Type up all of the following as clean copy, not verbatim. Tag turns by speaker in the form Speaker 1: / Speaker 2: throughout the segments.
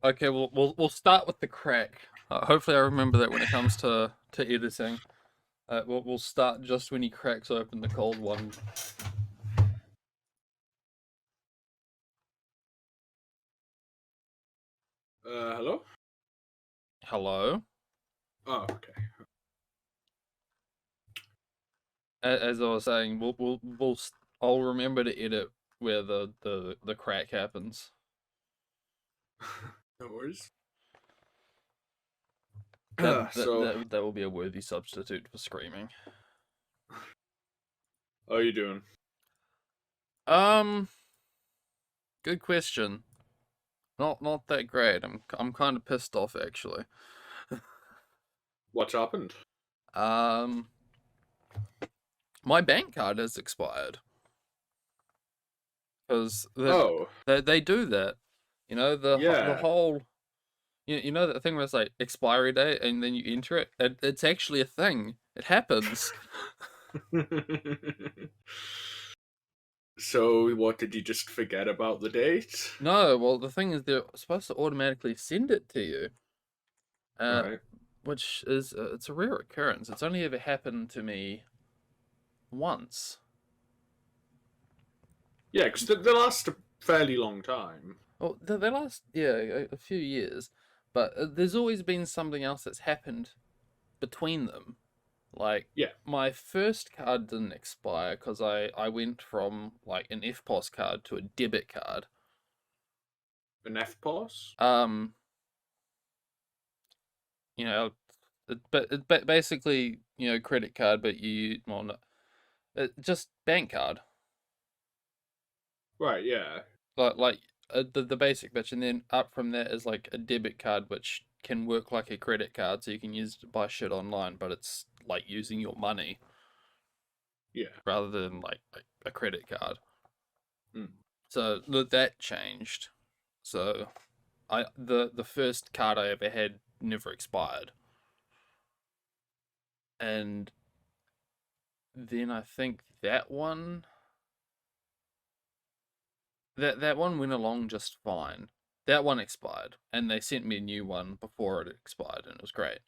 Speaker 1: Okay, we'll start with the crack. Hopefully, I remember that when it comes to editing. We'll start just when he cracks open the cold one.
Speaker 2: Hello?
Speaker 1: Hello.
Speaker 2: Oh, okay.
Speaker 1: As I was saying, I'll remember to edit where the crack happens.
Speaker 2: No worries.
Speaker 1: That that
Speaker 2: So,
Speaker 1: that that will be a worthy substitute for screaming.
Speaker 2: how are you doing?
Speaker 1: Um, Good question. Not that great. I'm kind of pissed off actually.
Speaker 2: What's happened?
Speaker 1: Um, my bank card has expired because
Speaker 2: Oh,
Speaker 1: they do that. You know the
Speaker 2: yeah.
Speaker 1: whole you know that thing where it's like expiry date and then you enter it. It's actually a thing. It happens.
Speaker 2: So, what did you just forget about the date?
Speaker 1: No, well the thing is they're supposed to automatically send it to you, uh,
Speaker 2: Right.
Speaker 1: which is it's a rare occurrence. It's only ever happened to me once.
Speaker 2: Yeah, because they last a fairly long time.
Speaker 1: Well, they last a few years, but there's always been something else that's happened between them. Like
Speaker 2: Yeah,
Speaker 1: my first card didn't expire because I went from like an FPOS card to a debit card.
Speaker 2: an FPOS?
Speaker 1: Um, you know, but basically credit card, but well no, just bank card.
Speaker 2: Right, yeah.
Speaker 1: The basic bitch, and then up from that is like a debit card, which can work like a credit card, so you can use it to buy shit online, but it's like using your money
Speaker 2: Yeah.
Speaker 1: rather than like a credit card.
Speaker 2: Mm.
Speaker 1: So that changed. So the first card I ever had never expired, and then I think that one went along just fine. That one expired, and they sent me a new one before it expired, and it was great.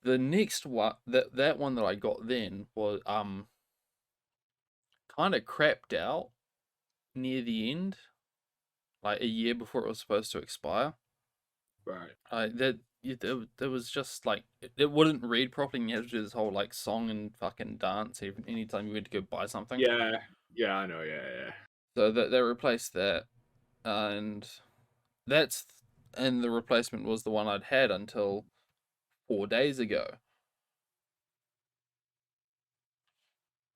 Speaker 1: The next one, that one that I got then was kind of crapped out near the end, like a year before it was supposed to expire.
Speaker 2: Right.
Speaker 1: There was just like it wouldn't read properly, and you had to do this whole like song and fucking dance anytime you went to go buy something.
Speaker 2: Yeah, yeah, I know, yeah, yeah.
Speaker 1: So that they replaced that, and that's and the replacement was the one I'd had until 4 days ago.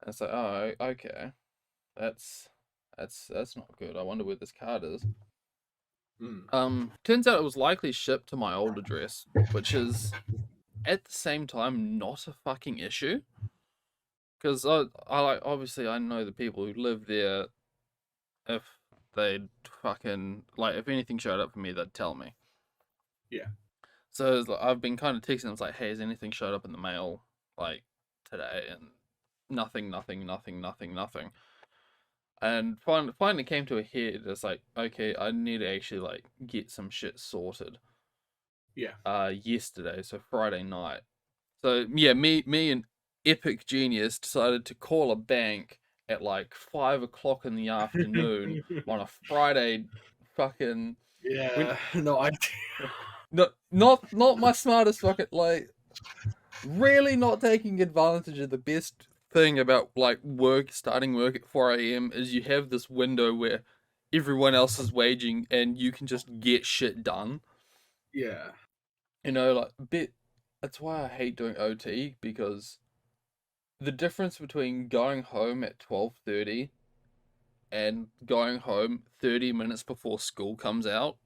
Speaker 1: And it's like, oh, okay, that's that's not good. I wonder where this card is.
Speaker 2: Mm.
Speaker 1: Turns out it was likely shipped to my old address, which is at the same time not a fucking issue. Because I like obviously I know the people who live there. If they'd fucking like, if anything showed up for me, they'd tell me.
Speaker 2: Yeah.
Speaker 1: So it's like, I've been kind of texting them, it's like, hey, has anything showed up in the mail like today? And nothing, nothing, nothing, nothing, nothing. And finally came to a head. It's like, okay, I need to actually like get some shit sorted.
Speaker 2: Yeah.
Speaker 1: Yesterday, so Friday night. So yeah, me and Epic Genius decided to call a bank at like 5 o'clock in the afternoon on a Friday. Fucking when
Speaker 2: Yeah, no, I.
Speaker 1: not my smartest fucking like really not taking advantage of the best thing about like starting work at 4 a.m. is you have this window where everyone else is waging and you can just get shit done.
Speaker 2: Yeah.
Speaker 1: Like bit. That's why I hate doing OT because the difference between going home at 12:30 and going home 30 minutes before school comes out,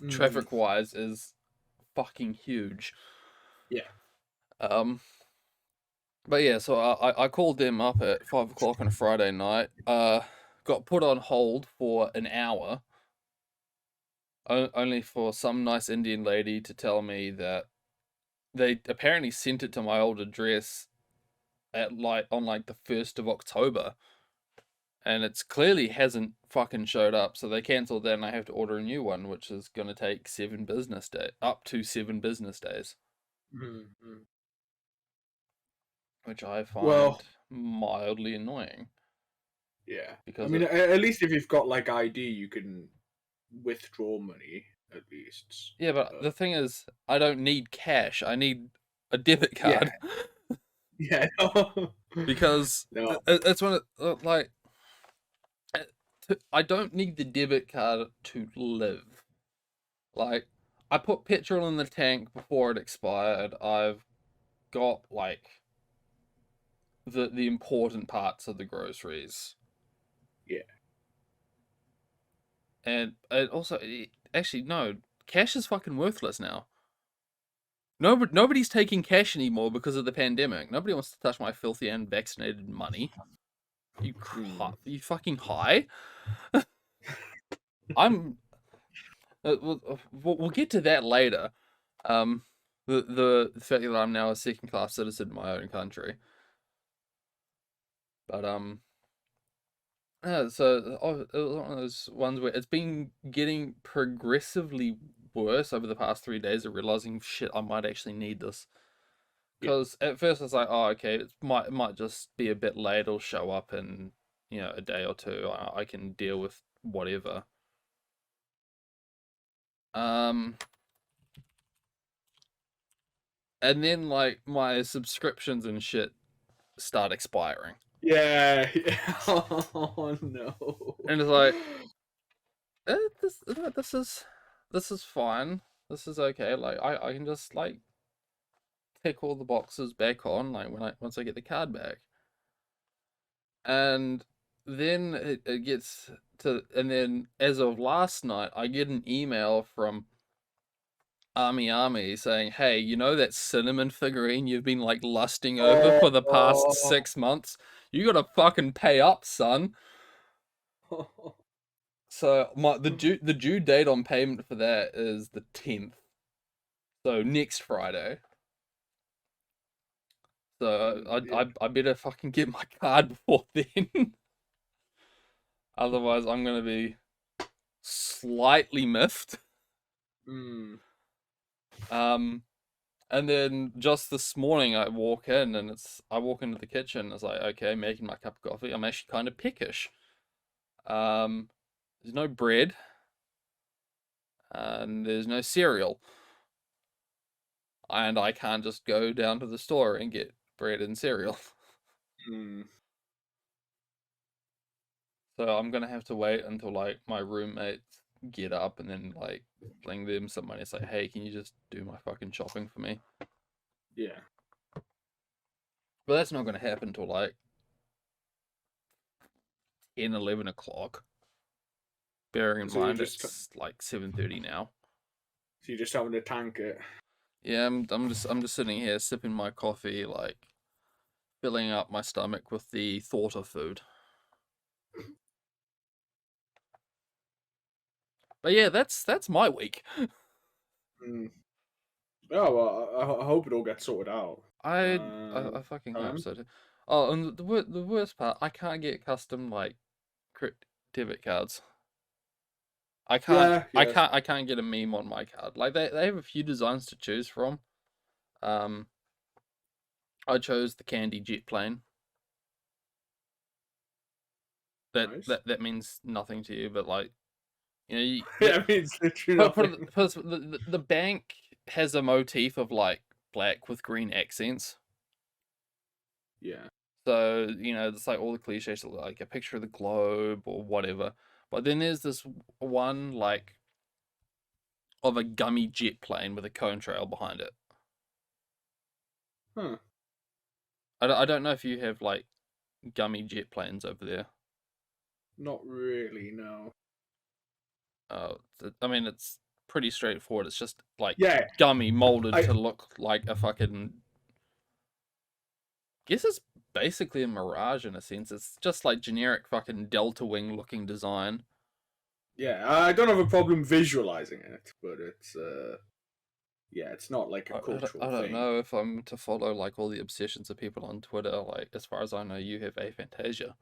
Speaker 2: Mm.
Speaker 1: traffic wise, is fucking huge.
Speaker 2: Yeah.
Speaker 1: Um, but yeah, so I called them up at 5 o'clock on a Friday night. Got put on hold for an hour, only for some nice Indian lady to tell me that they apparently sent it to my old address at like on like the 1st of October, and it's clearly hasn't fucking showed up, so they cancelled that, and I have to order a new one, which is gonna take up to 7 business days,
Speaker 2: Mm-hmm.
Speaker 1: which I
Speaker 2: Well,
Speaker 1: find mildly annoying
Speaker 2: yeah. I
Speaker 1: because
Speaker 2: mean,
Speaker 1: it.
Speaker 2: at least if you've got like ID, you can withdraw money at least.
Speaker 1: Yeah, but the thing is, I don't need cash. I need a debit
Speaker 2: Yeah,
Speaker 1: card
Speaker 2: yeah. No,
Speaker 1: because
Speaker 2: no.
Speaker 1: it's when like uh, I don't need the debit card to live. Like, I put petrol in the tank before it expired. I've got like the important parts of the groceries,
Speaker 2: Yeah,
Speaker 1: and also actually no, cash is fucking worthless now. Nobody's taking cash anymore because of the pandemic. Nobody wants to touch my filthy unvaccinated money.
Speaker 2: mm.
Speaker 1: You fucking high. I'm. We'll get to that later. Um, the fact that I'm now a second class citizen in my own country, but yeah. So it was one of those ones where it's been getting progressively worse over the past 3 days of realizing shit, I might actually need this.
Speaker 2: Yeah,
Speaker 1: Because at first it's like, oh, okay, it might just be a bit late. It'll show up in a day or two. I can deal with whatever. Um, and then like my subscriptions and shit start expiring,
Speaker 2: yeah. Yeah. Oh no.
Speaker 1: and it's like, this is fine. This is okay. Like I can just like tick all the boxes back on like once I get the card back, and then it gets to, and then as of last night, I get an email from Army saying, "Hey, you know that cinnamon figurine you've been like lusting over for the past
Speaker 2: Oh.
Speaker 1: 6 months? You gotta fucking pay up, son." So the due date on payment for that is the 10th. So next Friday. So
Speaker 2: Yeah.
Speaker 1: I better fucking get my card before then. Otherwise I'm gonna be slightly miffed.
Speaker 2: Mm.
Speaker 1: Um And then just this morning, I walk in and I walk into the kitchen. It's like, okay, making my cup of coffee. I'm actually kind of peckish. Um, there's no bread and there's no cereal, and I can't just go down to the store and get bread and cereal.
Speaker 2: Mm.
Speaker 1: So I'm gonna have to wait until like my roommates get up and then like fling them some money. It's like, hey, can you just do my fucking shopping for me?
Speaker 2: Yeah.
Speaker 1: But that's not gonna happen until like 10, 11 o'clock. Bearing in
Speaker 2: So you're
Speaker 1: mind
Speaker 2: just
Speaker 1: it's like 7:30 now.
Speaker 2: having to tank it.
Speaker 1: Yeah, I'm just sitting here sipping my coffee, like filling up my stomach with the thought of food. But yeah, that's my week.
Speaker 2: Mm. Oh well, I hope it all gets sorted out.
Speaker 1: I I, I fucking hope
Speaker 2: Um,
Speaker 1: so too. Oh, and the worst part, I can't get custom like debit cards. I can't
Speaker 2: yeah,
Speaker 1: I
Speaker 2: yeah,
Speaker 1: can't I can't get a meme on my card. Like they have a few designs to choose from. Um, I chose the candy jet plane.
Speaker 2: nice.
Speaker 1: That means nothing to you, but like
Speaker 2: Yeah, I mean, it's literally nothing.
Speaker 1: the bank has a motif of like black with green accents.
Speaker 2: Yeah.
Speaker 1: So, it's like all the cliches, like a picture of the globe or whatever. But then there's this one like of a gummy jet plane with a cone trail behind it.
Speaker 2: Huh.
Speaker 1: I don't know if you have like gummy jet planes over there.
Speaker 2: Not really. No.
Speaker 1: I mean, it's pretty straightforward. It's just like
Speaker 2: Yeah.
Speaker 1: gummy molded
Speaker 2: I.
Speaker 1: to look like a fucking. Guess it's basically a Mirage in a sense. It's just like generic fucking Delta Wing looking design.
Speaker 2: Yeah. I don't have a problem visualizing it, but it's. Yeah, it's not like a
Speaker 1: I
Speaker 2: cultural
Speaker 1: don't
Speaker 2: thing.
Speaker 1: know if I'm to follow like all the obsessions of people on Twitter. Like, as far as I know, you have aphantasia.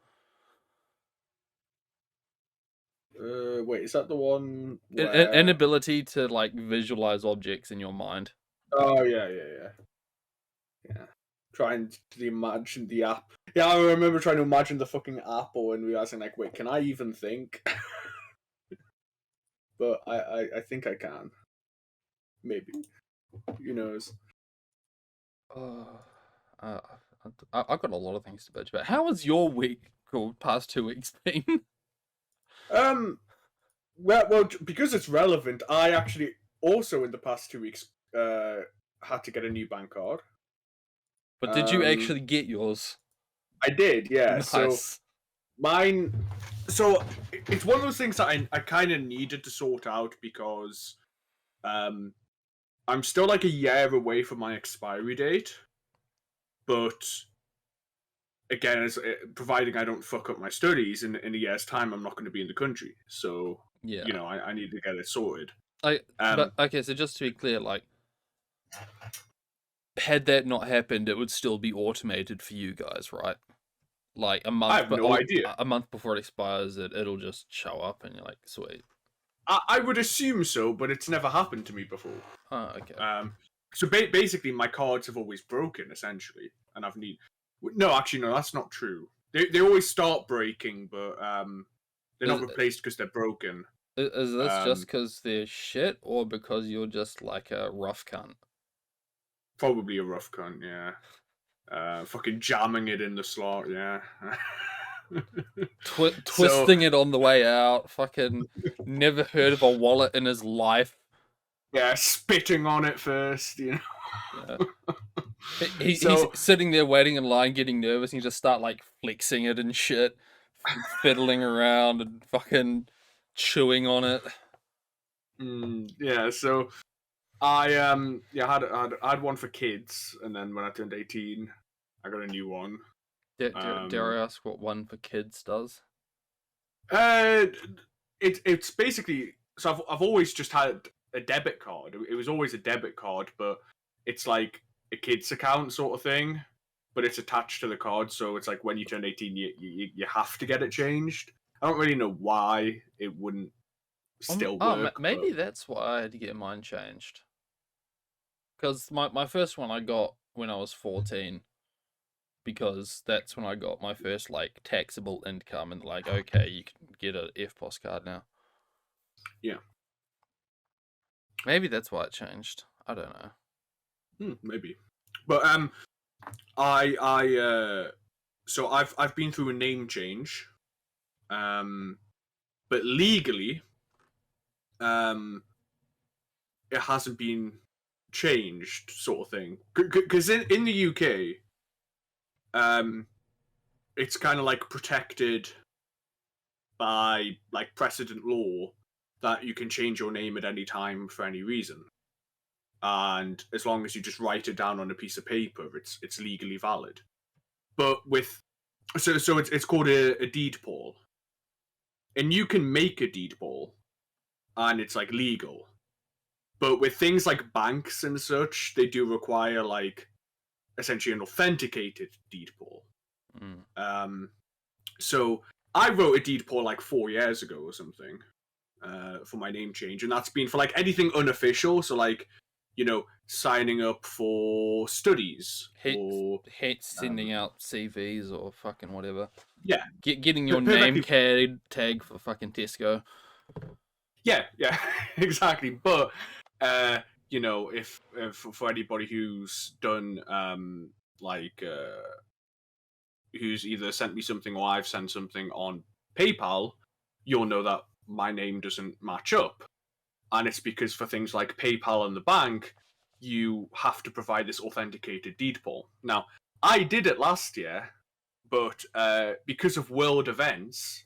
Speaker 2: Wait, is that the one
Speaker 1: An
Speaker 2: where?
Speaker 1: inability to like visualize objects in your mind.
Speaker 2: Oh yeah. Trying to imagine the app. Yeah, I remember trying to imagine the fucking app and realizing like, wait, can I even think? But I think I can. Maybe. Who knows?
Speaker 1: Uh, uh, I've got a lot of things to bitch about. How has your week or past 2 weeks been?
Speaker 2: Um. Well, because it's relevant, I actually also in the past 2 weeks had to get a new bank card.
Speaker 1: But did you actually get yours?
Speaker 2: I did, yeah. So
Speaker 1: Nice.
Speaker 2: mine. So it's one of those things that I kind of needed to sort out because um I'm still like a year away from my expiry date, but again, providing I don't fuck up my studies in a year's time, I'm not going to be in the country. So
Speaker 1: Yeah.
Speaker 2: I need to get it sorted.
Speaker 1: But okay, so just to be clear, like, had that not happened, it would still be automated for you guys, right? Like a month,
Speaker 2: I have no idea.
Speaker 1: A month before it expires, it'll just show up, and you're like, sweet.
Speaker 2: I would assume so, but it's never happened to me before.
Speaker 1: Oh, okay.
Speaker 2: So basically, my cards have always broken essentially, and I've need. No, actually, no, that's not true. They always start breaking, but they're not replaced because they're broken.
Speaker 1: Is this just because they're shit, or because you're just like a rough cunt?
Speaker 2: Probably a rough cunt, yeah. Fucking jamming it in the slot, yeah.
Speaker 1: Twisting it on the way out. Fucking never heard of a wallet in his life.
Speaker 2: Yeah, spitting on it first, you know.
Speaker 1: Yeah. He's sitting there waiting in line, getting nervous, and you just start like flexing it and shit, fiddling around and fucking chewing on it.
Speaker 2: Yeah, so I had one for kids, and then when I turned 18, I got a new one.
Speaker 1: Dare I ask what one for kids does?
Speaker 2: It's basically, so I've always just had a debit card. It was always a debit card, but it's like a kid's account sort of thing, but it's attached to the card. So it's like when you turn 18, you have to get it changed. I don't really know why it wouldn't still work.
Speaker 1: Maybe that's why I had to get mine changed. Because my first one I got when I was 14, because that's when I got my first like taxable income, and like, okay, you can get an EFTPOS card now.
Speaker 2: Yeah.
Speaker 1: Maybe that's why it changed. I don't know.
Speaker 2: Maybe. But so I've been through a name change. But legally, it hasn't been changed, sort of thing. Because in the UK, it's kind of like protected by like precedent law that you can change your name at any time for any reason, and as long as you just write it down on a piece of paper, it's legally valid. But with so it's called a deed poll, and you can make a deed poll, and it's like legal. But with things like banks and such, they do require like essentially an authenticated deed poll. So I wrote a deed poll like 4 years ago or something for my name change, and that's been for like anything unofficial. So like, signing up for studies or
Speaker 1: sending out CVs or fucking whatever.
Speaker 2: Yeah,
Speaker 1: getting your name tag for fucking Tesco.
Speaker 2: Yeah, exactly. But if for anybody who's done who's either sent me something or I've sent something on PayPal, you'll know that my name doesn't match up. And it's because for things like PayPal and the bank, you have to provide this authenticated deed poll. Now, I did it last year, but because of world events,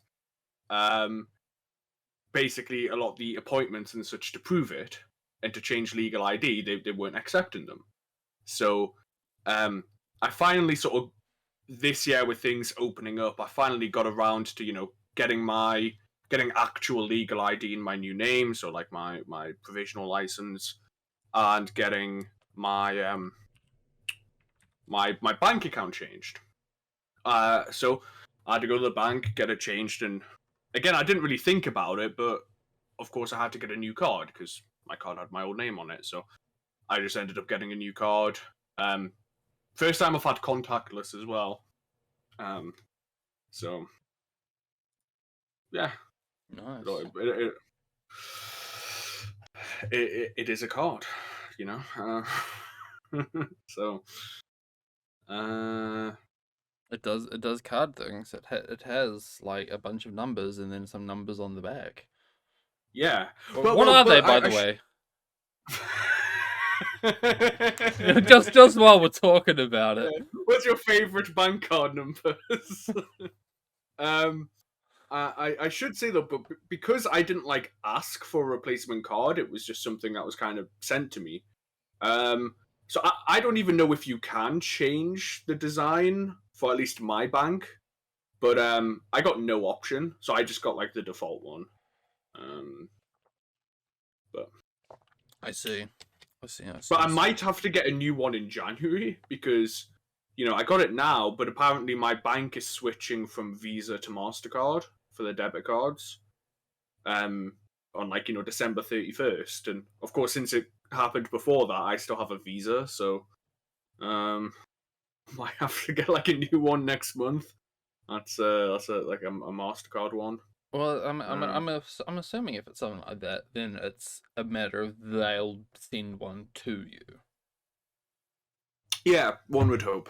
Speaker 2: basically a lot of the appointments and such to prove it and to change legal ID, they weren't accepting them. So I finally sort of, this year with things opening up, I finally got around to, getting actual legal ID in my new name, so like my provisional license, and getting my my bank account changed. So I had to go to the bank, get it changed, and again, I didn't really think about it, but of course I had to get a new card because my card had my old name on it. So I just ended up getting a new card. First time I've had contactless as well. So yeah,
Speaker 1: Nice.
Speaker 2: it is a card, you know. So
Speaker 1: It does card things. It has like a bunch of numbers and then some numbers on the back.
Speaker 2: yeah.
Speaker 1: What are they,
Speaker 2: But
Speaker 1: by the way?
Speaker 2: I
Speaker 1: just while we're talking about it.
Speaker 2: What's your favorite bank card numbers? um, I should say though, but because I didn't like ask for a replacement card, it was just something that was kind of sent to me. So I don't even know if you can change the design for at least my bank, but I got no option, so I just got like the default one. But
Speaker 1: I see.
Speaker 2: But I might have to get a new one in January because, I got it now, but apparently my bank is switching from Visa to MasterCard for the debit cards. On like, December 31st. And of course, since it happened before that, I still have a Visa, so might have to get like a new one next month. That's like a MasterCard one.
Speaker 1: Well, I'm assuming if it's something like that, then it's a matter of they'll send one to you.
Speaker 2: Yeah, one would hope.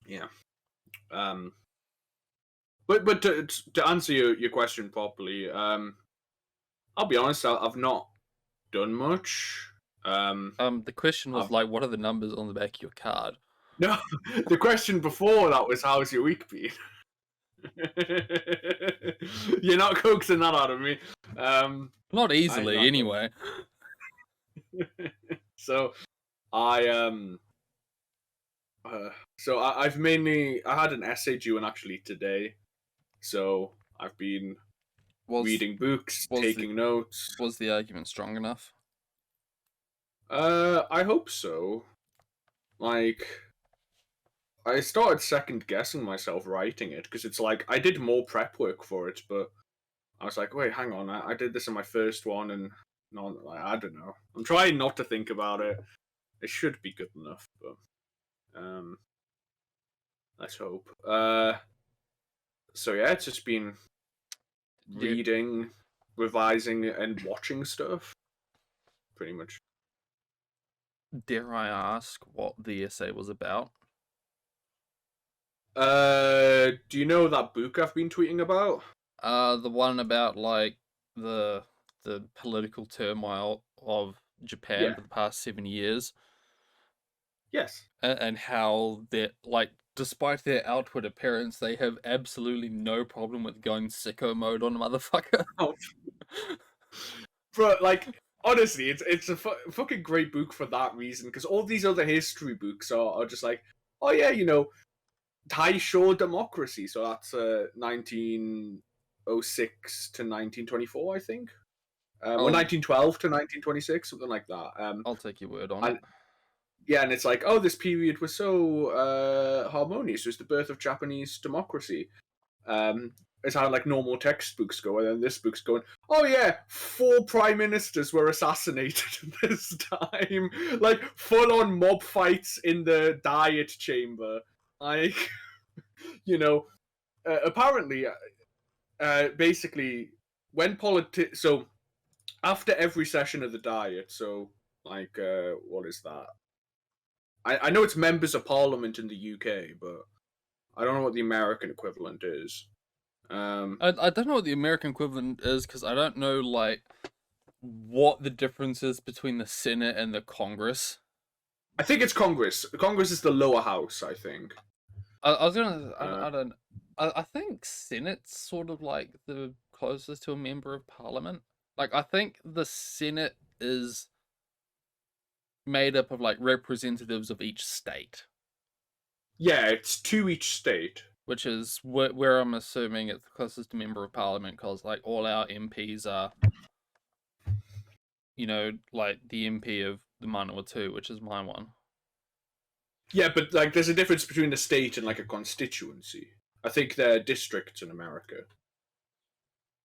Speaker 2: Yeah. But to answer your question properly, I'll be honest, I've not done much.
Speaker 1: The question was
Speaker 2: I've-
Speaker 1: like, what are the numbers on the back of your card?
Speaker 2: No, the question before that was, how's your week been? You're not coaxing that out of me.
Speaker 1: Not easily, anyway.
Speaker 2: So I I've mainly I had an essay due in actually today, so I've been reading books, taking notes.
Speaker 1: Was the argument strong enough?
Speaker 2: I hope so. Like, I started second guessing myself writing it because it's like I did more prep work for it, but I was like, wait, hang on, I did this in my first one, and no, I don't know. I'm trying not to think about it. It should be good enough, but let's hope. So yeah, it's just been reading, revising, and watching stuff, pretty much.
Speaker 1: Dare I ask what the essay was about?
Speaker 2: Do you know that book I've been tweeting about?
Speaker 1: The one about like the political turmoil of Japan for the past 7 years.
Speaker 2: Yes.
Speaker 1: And how they're like, despite their outward appearance, they have absolutely no problem with going sicko mode on a motherfucker.
Speaker 2: Oh. Bro, like, honestly, it's a fucking great book for that reason, because all these other history books are just like, oh yeah, Taisho democracy, so that's 1906 to 1924, I think. Or 1912 to 1926, something like that.
Speaker 1: I'll take your word on it.
Speaker 2: Yeah, and it's like, oh, this period was so harmonious. It was the birth of Japanese democracy. It's how like normal textbooks go, and then this book's going, oh yeah, 4 prime ministers were assassinated this time. Like, full-on mob fights in the Diet chamber. Like, apparently, basically, when so after every session of the Diet, so like, what is that? I know it's members of parliament in the UK, but I don't know what the American equivalent is.
Speaker 1: I don't know what the American equivalent is, because I don't know like what the difference is between the Senate and the Congress.
Speaker 2: I think it's Congress. Congress is the lower house, I think.
Speaker 1: I was gonna. I don't. I think Senate's sort of like the closest to a member of parliament. Like, I think the Senate is made up of like representatives of each state.
Speaker 2: Yeah, it's to each state.
Speaker 1: Which is where I'm assuming it's the closest to member of parliament, because like all our MPs are, like the MP of the Manawatu, which is my one.
Speaker 2: Yeah, but like there's a difference between a state and like a constituency. I think they're districts in America.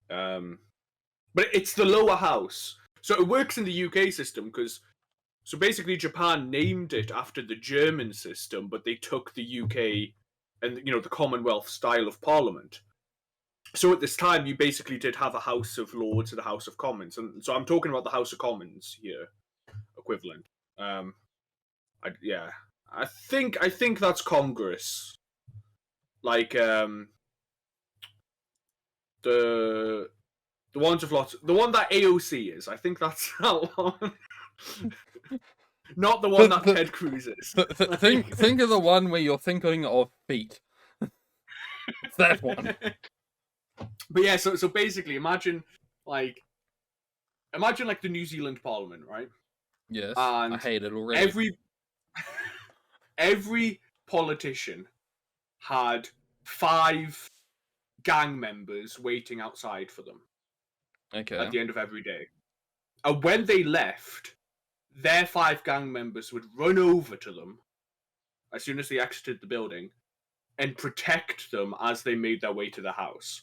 Speaker 2: But it's the lower house. So it works in the UK system because so basically Japan named it after the German system, but they took the UK and the Commonwealth style of parliament. So at this time, you basically did have a House of Lords and a House of Commons, and so I'm talking about the House of Commons here, equivalent. Yeah, I think that's Congress. Like the ones of lots, the one that AOC is. I think that's that one. Not the one that Ted Cruz is.
Speaker 1: Think of the one where you're thinking of feet. It's that one.
Speaker 2: But yeah, so basically, imagine like the New Zealand Parliament, right?
Speaker 1: Yes,
Speaker 2: And
Speaker 1: I hate it already.
Speaker 2: Every politician had 5 gang members waiting outside for them
Speaker 1: Okay.
Speaker 2: at the end of every day. And when they left, their 5 gang members would run over to them as soon as they exited the building and protect them as they made their way to the house.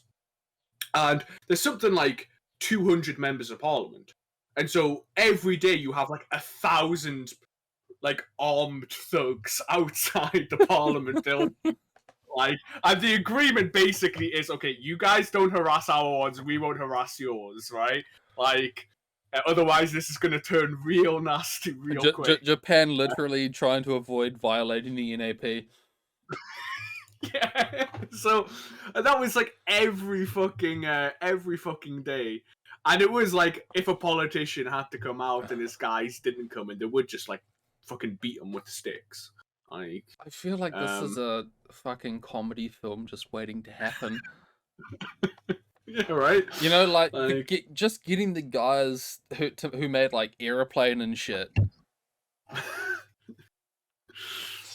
Speaker 2: And there's something like 200 members of parliament. And so every day you have like 1,000 like armed thugs outside the parliament building. Like, and the agreement basically is, okay, you guys don't harass our ones, we won't harass yours, right? Like, otherwise this is going to turn real nasty real quick.
Speaker 1: Japan literally trying to avoid violating the NAP.
Speaker 2: Yeah, so that was like every fucking day, and it was like if a politician had to come out and his guys didn't come in, they would just like fucking beat him with sticks. Like,
Speaker 1: I feel like this is a fucking comedy film just waiting to happen.
Speaker 2: Yeah, right.
Speaker 1: You know, like just getting the guys who made like Airplane and shit.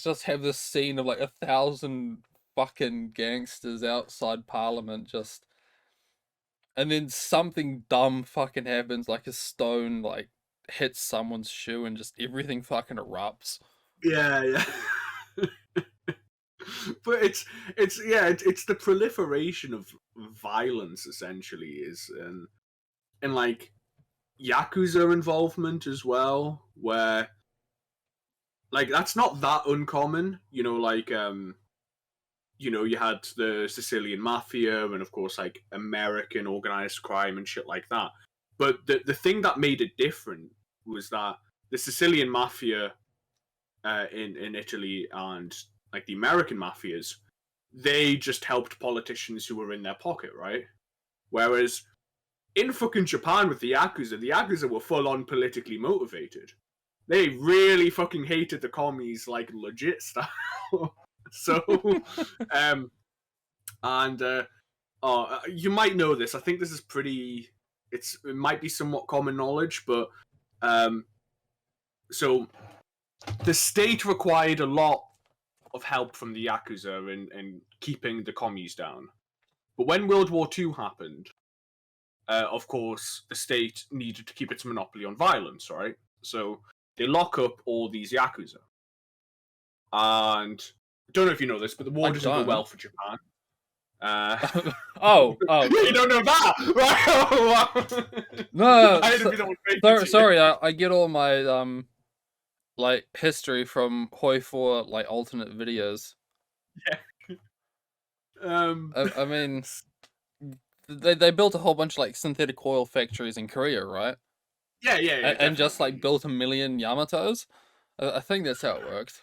Speaker 1: Just have this scene of like 1,000 fucking gangsters outside Parliament, just, and then something dumb fucking happens, like a stone like hits someone's shoe and just everything fucking erupts.
Speaker 2: Yeah. But it's the proliferation of violence essentially is, and like Yakuza involvement as well, where like that's not that uncommon, like you had the Sicilian Mafia and of course like American organized crime and shit like that. But the thing that made it different was that the Sicilian Mafia in Italy and like the American mafias, they just helped politicians who were in their pocket, right? Whereas in fucking Japan with the Yakuza were full on politically motivated. They really fucking hated the commies like legit style. So, you might know this. I think this is it might be somewhat common knowledge, but so the state required a lot of help from the Yakuza in keeping the commies down. But when World War II happened, of course, the state needed to keep its monopoly on violence, right? So they lock up all these Yakuza. And I don't know if you know this, but the war doesn't go well for Japan.
Speaker 1: Oh.
Speaker 2: You don't know that? Right?
Speaker 1: No, sorry, I get all my like history from Hoi4 like alternate videos.
Speaker 2: Yeah.
Speaker 1: I mean, they built a whole bunch of like synthetic oil factories in Korea, right?
Speaker 2: Yeah.
Speaker 1: And just like built 1 million Yamatos. I think that's how it worked.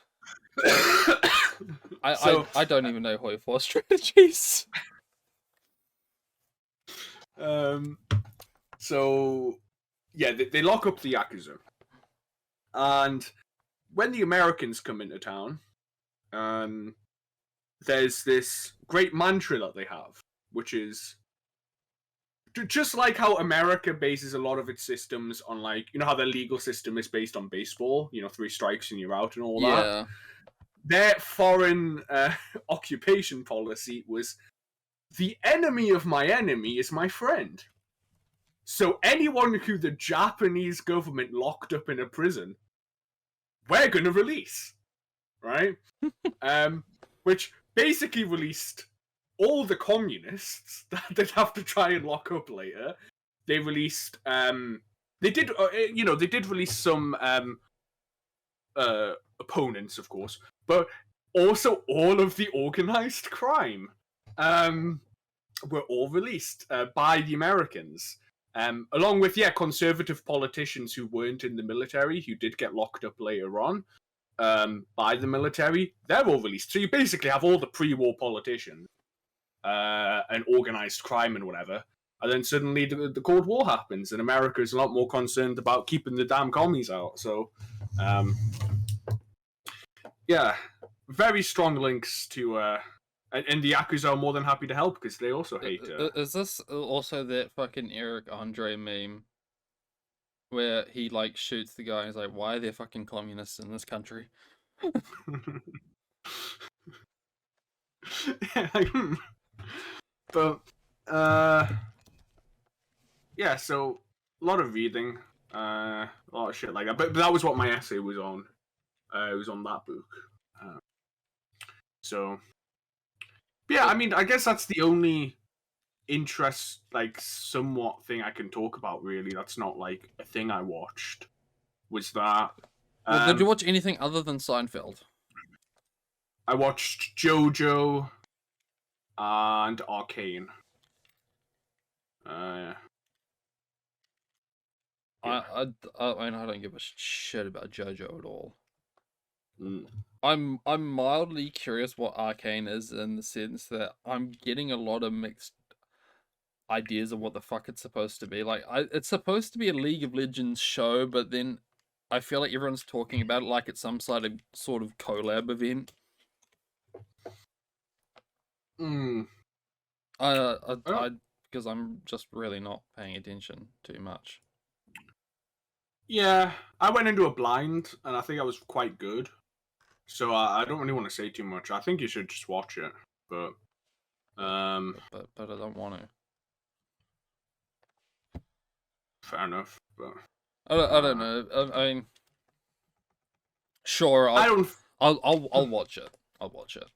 Speaker 1: I don't even know Hoi4 strategies.
Speaker 2: So yeah, they lock up the Yakuza, and when the Americans come into town, there's this great mantra that they have, which is just like how America bases a lot of its systems on, like, how their legal system is based on baseball, 3 strikes and you're out and all that. Their foreign occupation policy was, the enemy of my enemy is my friend. So anyone who the Japanese government locked up in a prison, we're going to release. Right? Which basically released all the communists that they'd have to try and lock up later, they released. They did, they did release some opponents, of course, but also all of the organized crime were all released by the Americans. Along with, conservative politicians who weren't in the military, who did get locked up later on by the military, they're all released. So you basically have all the pre-war politicians and organized crime and whatever, and then suddenly the Cold War happens, and America is a lot more concerned about keeping the damn commies out. So, very strong links to... and the Yakuza are more than happy to help because they also hate.
Speaker 1: Is this also that fucking Eric Andre meme where he like shoots the guy and he's like, "Why are there fucking communists in this country?"
Speaker 2: But so a lot of reading, a lot of shit like that. But that was what my essay was on. It was on that book. So. Yeah, I mean, I guess that's the only interest, like, somewhat thing I can talk about, really. That's not, like, a thing I watched. Was that...
Speaker 1: Did you watch anything other than Seinfeld?
Speaker 2: I watched JoJo and Arcane.
Speaker 1: I mean, I don't give a shit about JoJo at all. I'm mildly curious what Arcane is, in the sense that I'm getting a lot of mixed ideas of what the fuck it's supposed to be. Like, it's supposed to be a League of Legends show, but then I feel like everyone's talking about it like it's some sort of collab event. Because I'm just really not paying attention too much.
Speaker 2: Yeah, I went into a blind, and I think I was quite good. So I don't really want to say too much. I think you should just watch it, but
Speaker 1: I don't want to.
Speaker 2: Fair enough, but
Speaker 1: I don't know. I mean, sure. I'll watch it. I'll watch it.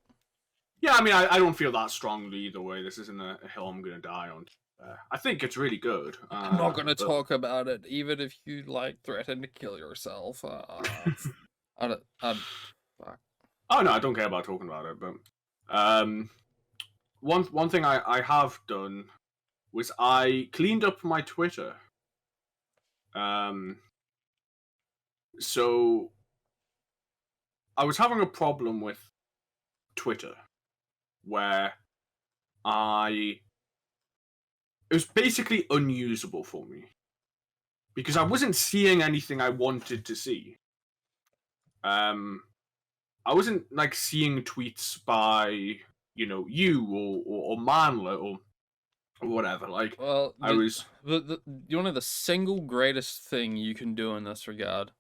Speaker 2: Yeah, I mean, I don't feel that strongly either way. This isn't a hill I'm gonna die on. I think it's really good.
Speaker 1: I'm not gonna talk about it, even if you like threaten to kill yourself. Fuck.
Speaker 2: Oh no, I don't care about talking about it. But one thing I have done was I cleaned up my Twitter. So I was having a problem with Twitter where it was basically unusable for me because I wasn't seeing anything I wanted to see. I wasn't like seeing tweets by you or Manlet or whatever. Like,
Speaker 1: well,
Speaker 2: I was.
Speaker 1: The single greatest thing you can do in this regard.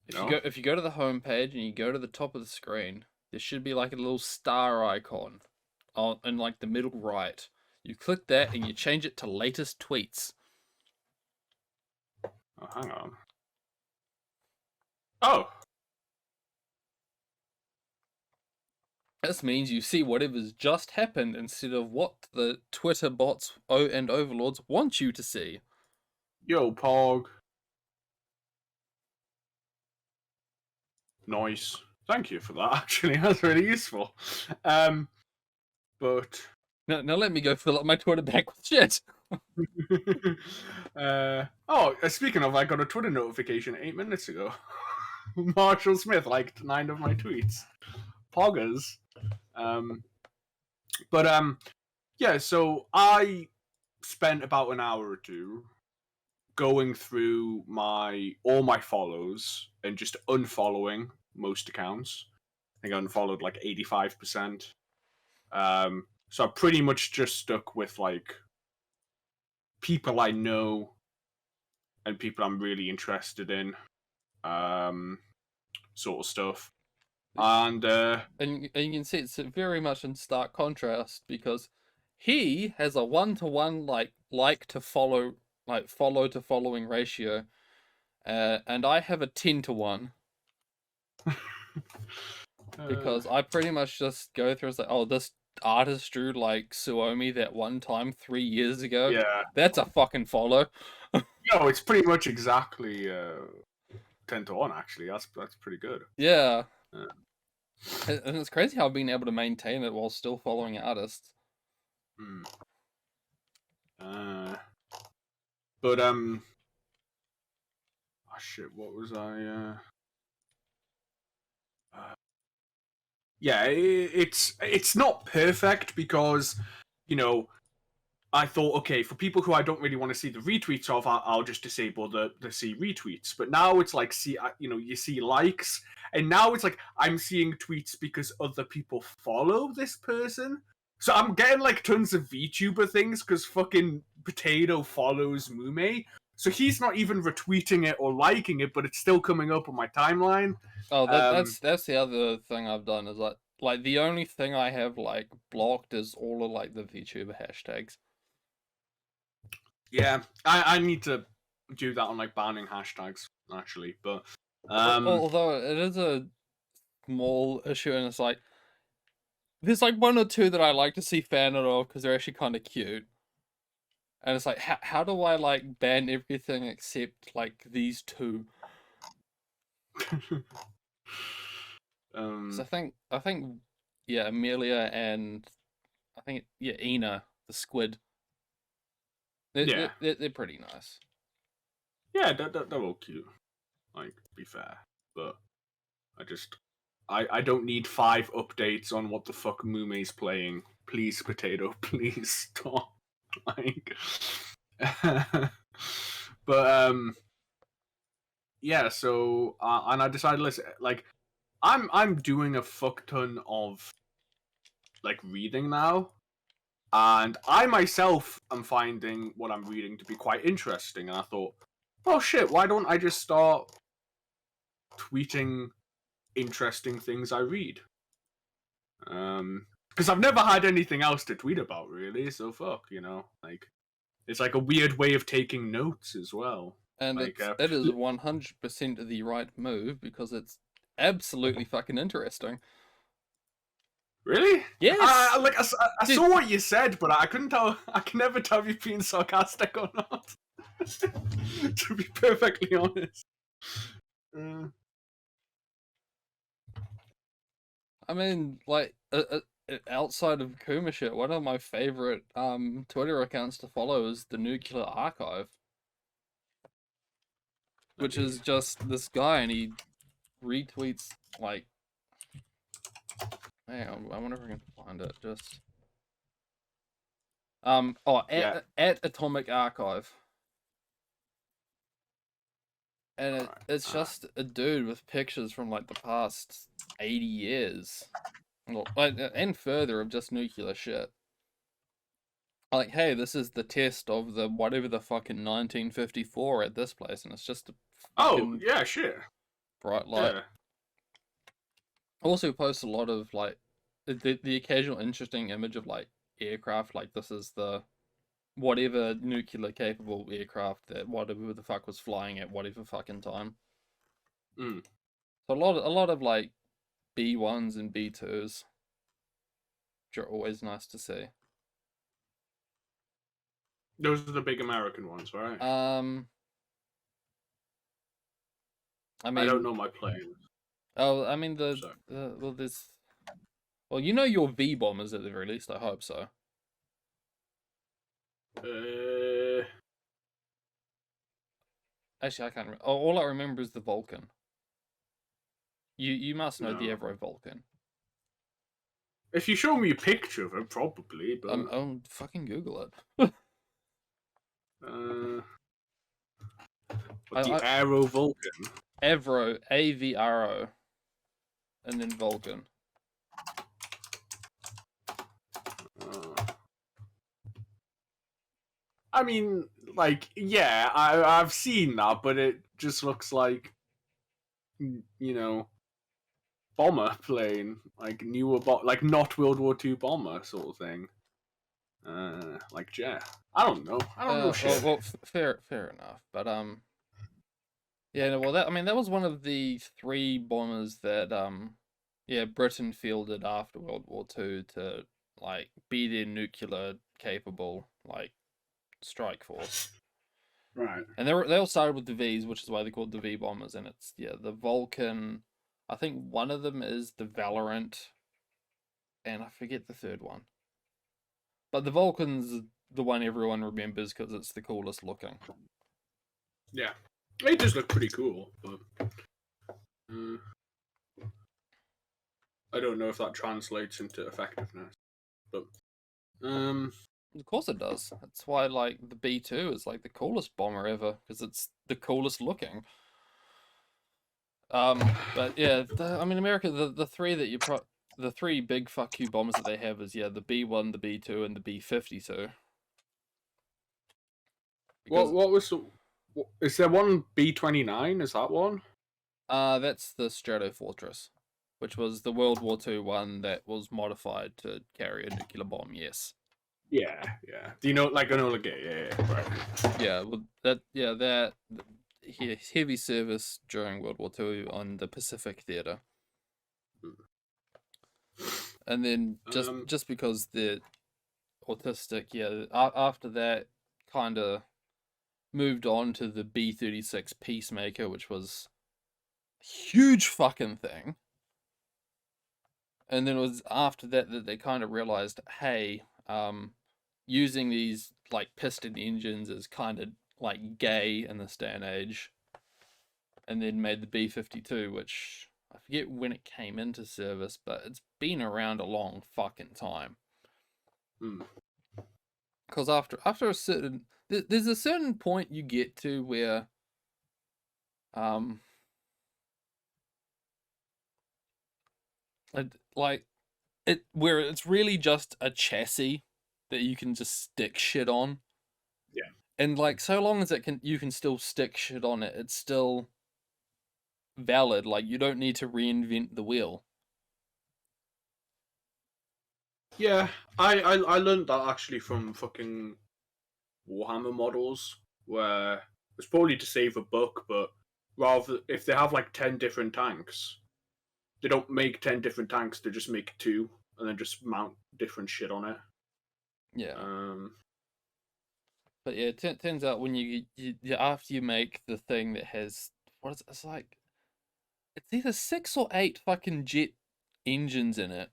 Speaker 1: If you go to the homepage and you go to the top of the screen, there should be like a little star icon in like the middle right. You click that and you change it to latest tweets.
Speaker 2: Oh, hang on. Oh.
Speaker 1: This means you see whatever's just happened instead of what the Twitter bots and overlords want you to see.
Speaker 2: Yo, Pog. Nice. Thank you for that, actually. That's really useful. But...
Speaker 1: Now let me go fill up my Twitter bank with shit.
Speaker 2: Speaking of, I got a Twitter notification 8 minutes ago. Marshall Smith liked 9 of my tweets. Poggers. So I spent about an hour or two going through all my follows and just unfollowing most accounts. I think I unfollowed like 85%. So I pretty much just stuck with like people I know and people I'm really interested in, sort of stuff. And
Speaker 1: you can see it's very much in stark contrast because he has a 1-to-1 like to follow to following ratio, and I have a 10-to-1 because I pretty much just go through and say, oh, this artist drew like Suomi that one time 3 years ago,
Speaker 2: Yeah.
Speaker 1: that's a fucking follow.
Speaker 2: No, it's pretty much exactly 10-1 actually. That's pretty good.
Speaker 1: Yeah.
Speaker 2: Yeah.
Speaker 1: And it's crazy how I've been able to maintain it while still following artists.
Speaker 2: Mm. But oh shit, what was I? Yeah, it's not perfect because, you know, I thought, okay, for people who I don't really want to see the retweets of, I'll just disable the see retweets. But now it's like, you see likes, and now it's like I'm seeing tweets because other people follow this person. So I'm getting like tons of VTuber things because fucking Potato follows Mume. So he's not even retweeting it or liking it, but it's still coming up on my timeline.
Speaker 1: Oh, that's the other thing I've done is like the only thing I have like blocked is all of like the VTuber hashtags.
Speaker 2: Yeah, I need to do that on like banning hashtags actually, but
Speaker 1: Although it is a small issue, and it's like there's like one or two that I like to see fan art of because they're actually kind of cute, and it's like how do I like ban everything except like these two? Because I think yeah, Amelia and I think yeah, Ina the squid.
Speaker 2: yeah,
Speaker 1: They're pretty nice.
Speaker 2: yeah, they're all cute. Like, to be fair, but I don't need 5 updates on what the fuck Mume's playing. Please, Potato, please stop. Like, but yeah. So and I decided, listen, like, I'm doing a fuck ton of like reading now, and I myself am finding what I'm reading to be quite interesting. And I thought, oh shit, why don't I just start tweeting interesting things I read? Because I've never had anything else to tweet about really. So fuck, like it's like a weird way of taking notes as well.
Speaker 1: And
Speaker 2: Like,
Speaker 1: it is 100% the right move because it's absolutely fucking interesting.
Speaker 2: really?
Speaker 1: Yes.
Speaker 2: I
Speaker 1: Dude,
Speaker 2: saw what you said, but I couldn't tell. I can never tell if you're being sarcastic or not. To be perfectly honest.
Speaker 1: I mean, like outside of Kuma shit, one of my favorite Twitter accounts to follow is the Nuclear Archive, which is just this guy, and he retweets like, man, I wonder if I can find it. Just
Speaker 2: Yeah.
Speaker 1: at Atomic Archive, and it's
Speaker 2: Alright.
Speaker 1: just a dude with pictures from like the past 80 years, like and further of just nuclear shit. Like, hey, this is the test of the whatever the fucking 1954 at this place, and it's just a
Speaker 2: Oh
Speaker 1: fucking
Speaker 2: yeah, shit.
Speaker 1: bright light.
Speaker 2: Yeah.
Speaker 1: Also posts a lot of like the occasional interesting image of like aircraft, like this is the whatever nuclear capable aircraft that whatever the fuck was flying at whatever fucking time.
Speaker 2: Mm.
Speaker 1: So a lot of like B1s and B2s, which are always nice to see.
Speaker 2: Those are the big American ones, right?
Speaker 1: I
Speaker 2: I don't
Speaker 1: mean,
Speaker 2: know my planes.
Speaker 1: oh, I mean
Speaker 2: So.
Speaker 1: well, there's well, you know your V bombers at the very least. I hope so.
Speaker 2: Uh,
Speaker 1: Actually, I can't remember. Oh, all I remember is the Vulcan. You must know the
Speaker 2: no.
Speaker 1: Avro Vulcan.
Speaker 2: If you show me a picture of it, probably, but
Speaker 1: I'll fucking Google it.
Speaker 2: but the Aero Vulcan.
Speaker 1: Avro, AVRO, and then Vulcan.
Speaker 2: I mean, like, yeah, I've seen that, but it just looks like, bomber plane, like newer, like not World War II bomber sort of thing. Like, yeah, I don't know. I don't know shit.
Speaker 1: Well, fair enough. But yeah, no, well, that was one of the 3 bombers that yeah, Britain fielded after World War II to like be their nuclear capable like strike force.
Speaker 2: Right.
Speaker 1: And they all started with the V's, which is why they're called the V bombers. And it's the Vulcan. I think one of them is the Valorant, and I forget the third one. But the Vulcan's the one everyone remembers because it's the coolest looking.
Speaker 2: Yeah, it does look pretty cool, but I don't know if that translates into effectiveness. But
Speaker 1: Of course it does. That's why like the B2 is like the coolest bomber ever because it's the coolest looking. But yeah, I mean America, the three that the three big fuck you bombers that they have is the B1, the B2, and the B52. Because
Speaker 2: what was the? Is there one B-29? Is that one?
Speaker 1: that's the Stratofortress, which was the World War II one that was modified to carry a nuclear bomb. Yes.
Speaker 2: Yeah. Do you know like Enola Gay? Yeah, right.
Speaker 1: Yeah, well, that heavy service during World War II on the Pacific Theater, and then just because they're autistic, after that, kind of moved on to the B-36 Peacemaker, which was a huge fucking thing. And then it was after that they kind of realized, hey, using these like piston engines is kind of like gay in this day and age. And then made the B-52, which I forget when it came into service, but it's been around a long fucking time. Because after a certain there's a certain point you get to where where it's really just a chassis that you can just stick shit on.
Speaker 2: Yeah.
Speaker 1: And like so long as you can still stick shit on it, it's still valid. Like you don't need to reinvent the wheel.
Speaker 2: Yeah, I learned that actually from fucking Warhammer models, where it's probably to save a buck, but rather if they have like 10 different tanks, they don't make 10 different tanks, they just make 2 and then just mount different shit on it.
Speaker 1: Yeah. But yeah, it turns out when you after you make the thing that has it's like it's either 6 or 8 fucking jet engines in it.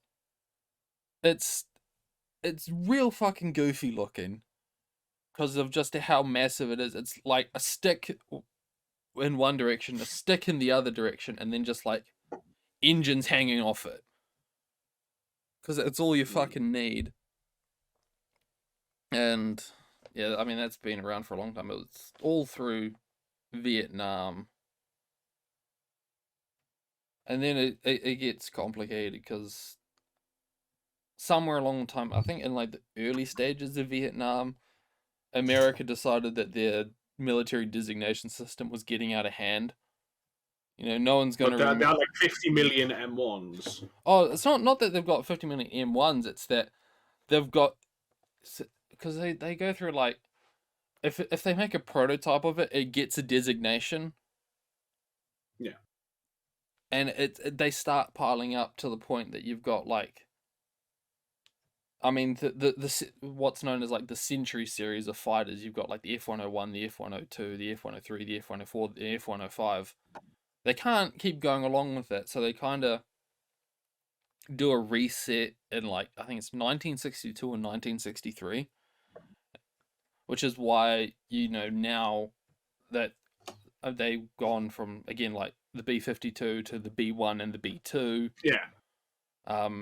Speaker 1: It's real fucking goofy looking because of just how massive it is. It's like a stick in one direction, a stick in the other direction, and then just like engines hanging off it. Because it's all you fucking need. And yeah, I mean that's been around for a long time. It was all through Vietnam. And then it gets complicated because somewhere along the time, I think in like the early stages of Vietnam, America decided that their military designation system was getting out of hand. You know, no one's going to
Speaker 2: remember. They had like 50 million M1s.
Speaker 1: Oh, it's not that they've got 50 million M1s. It's that they've got because they go through like if they make a prototype of it, it gets a designation.
Speaker 2: Yeah.
Speaker 1: And they start piling up to the point that you've got like I mean the what's known as like the Century series of fighters. You've got like the F-101, the F-102, the F-103, the F-104, the F-105. They can't keep going along with that, so they kind of do a reset in like I think it's 1962 or 1963, which is why now that they've gone from again like the B-52 to the B1 and the B2.
Speaker 2: Yeah.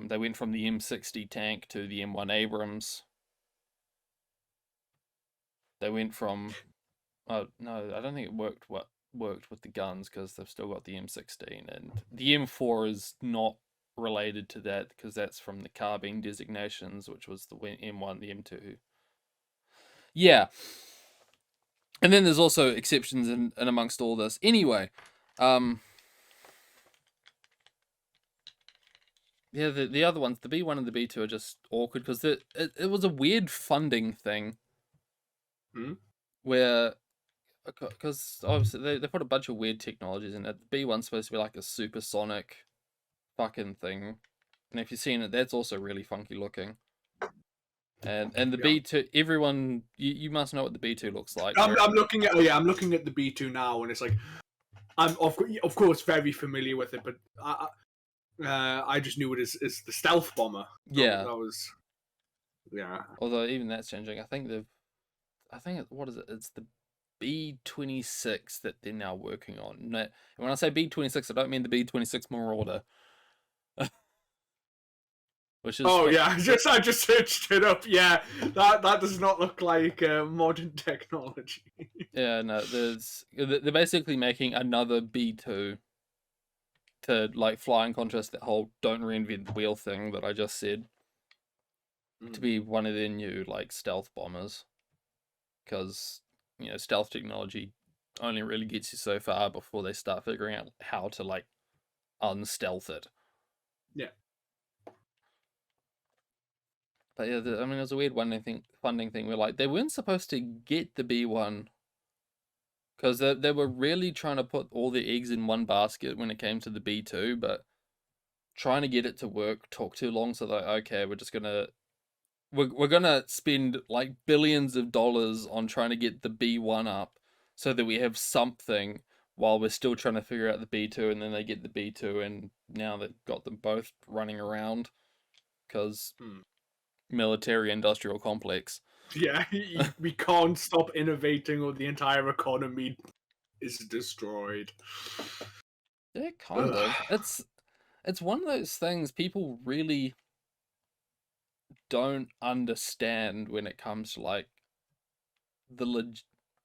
Speaker 1: They went from the M60 tank to the M1 Abrams. They went from no, I don't think it worked with the guns because they've still got the M16, and the M4 is not related to that because that's from the carbine designations, which was the M1, the M2. Yeah. And then there's also exceptions in amongst all this. Anyway, yeah, the other ones, the B1 and the B2 are just awkward because it was a weird funding thing. Where, because obviously they put a bunch of weird technologies in it. The B1's supposed to be like a supersonic fucking thing. And if you've seen it, that's also really funky looking. And the
Speaker 2: Yeah.
Speaker 1: B2, everyone, you must know what the B2 looks like.
Speaker 2: I'm looking at I'm looking at the B2 now, and it's like I'm of course very familiar with it, but I just knew it as the stealth bomber.
Speaker 1: Yeah.
Speaker 2: That was yeah.
Speaker 1: Although even that's changing. What is it? It's the B26 that they're now working on. And when I say B26, I don't mean the B26 Marauder. Which is
Speaker 2: Yeah, I just searched it up. Yeah, that does not look like modern technology.
Speaker 1: Yeah, no, they're basically making another B2 to like fly in contrast that whole don't reinvent the wheel thing that I just said, to be one of their new like stealth bombers, because stealth technology only really gets you so far before they start figuring out how to like unstealth it.
Speaker 2: Yeah.
Speaker 1: But yeah, it was a weird funding thing where like they weren't supposed to get the B1 because they were really trying to put all the eggs in one basket when it came to the B2, but trying to get it to work took too long. So they're like, okay, we're gonna spend like billions of dollars on trying to get the B1 up so that we have something while we're still trying to figure out the B2, and then they get the B2, and now they've got them both running around because military industrial complex.
Speaker 2: Yeah, we can't stop innovating or the entire economy is destroyed.
Speaker 1: Yeah, kind of. It's one of those things people really don't understand when it comes to like the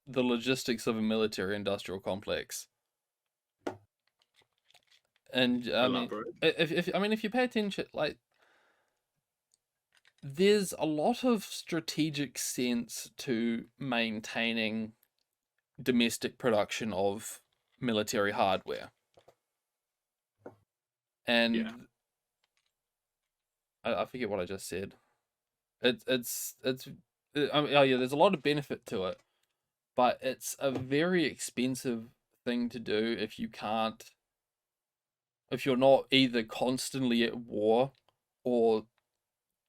Speaker 1: logistics of a military industrial complex. And if you pay attention, like there's a lot of strategic sense to maintaining domestic production of military hardware. And
Speaker 2: yeah.
Speaker 1: I forget what I just said. There's a lot of benefit to it, but it's a very expensive thing to do if you're not either constantly at war or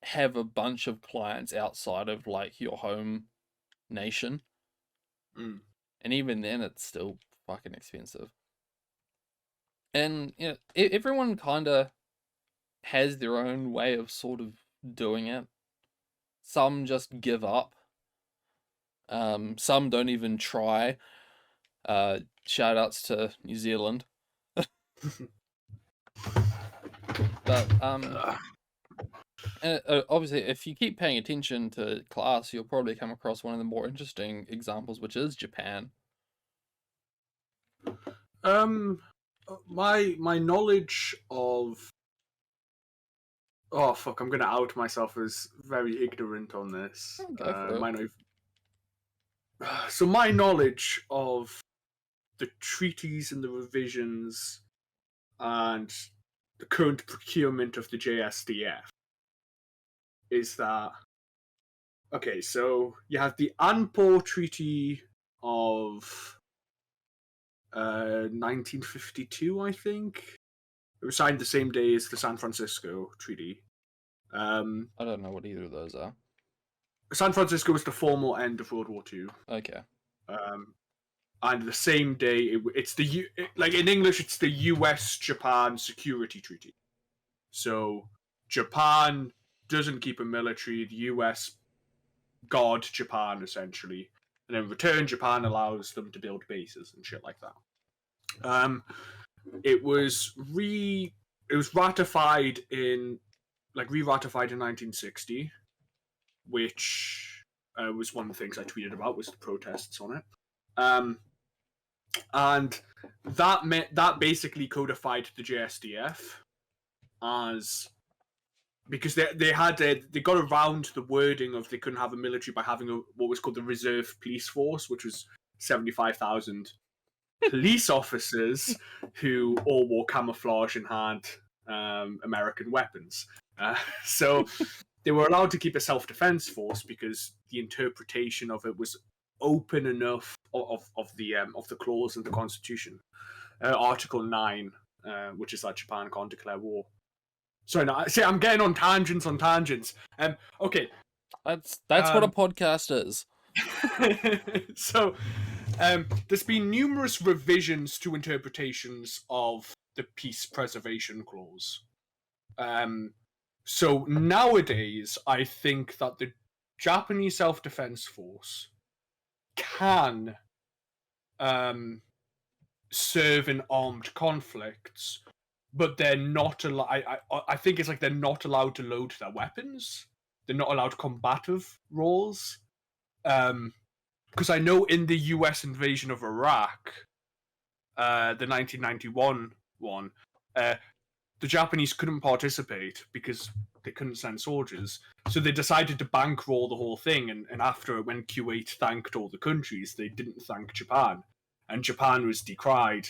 Speaker 1: have a bunch of clients outside of like your home nation. And even then it's still fucking expensive. And everyone kind of has their own way of sort of doing it. Some just give up. Some don't even try. Shout outs to New Zealand. But obviously, if you keep paying attention to class, you'll probably come across one of the more interesting examples, which is Japan.
Speaker 2: My knowledge of I'm gonna out myself as very ignorant on this. So my knowledge of the treaties and the revisions and the current procurement of the JSDF is that so you have the Anpo Treaty of 1952, I think. It was signed the same day as the San Francisco Treaty.
Speaker 1: I don't know what either of those are.
Speaker 2: San Francisco was the formal end of World War II.
Speaker 1: Okay.
Speaker 2: And the same day, it's in English, it's the U.S.-Japan Security Treaty. So Japan doesn't keep a military. The U.S. guard Japan essentially, and in return, Japan allows them to build bases and shit like that. It was ratified in 1960, which was one of the things I tweeted about was the protests on it. And that basically codified the JSDF as, because they got around the wording of they couldn't have a military by having what was called the Reserve Police Force, which was 75,000 police officers who all wore camouflage and had American weapons. So they were allowed to keep a self-defense force because the interpretation of it was open enough of the clause in the Constitution, Article 9, which is that Japan can't declare war. Sorry, no, see, I'm getting on tangents. Okay,
Speaker 1: That's what a podcast is.
Speaker 2: So, there's been numerous revisions to interpretations of the peace preservation clause. So nowadays, I think that the Japanese Self-Defense Force can serve in armed conflicts, but they're not allowed. I think it's like they're not allowed to load their weapons. They're not allowed combative roles. Because I know in the U.S. invasion of Iraq, the 1991 one, the Japanese couldn't participate because they couldn't send soldiers. So they decided to bankroll the whole thing. And after, when Kuwait thanked all the countries, they didn't thank Japan. And Japan was decried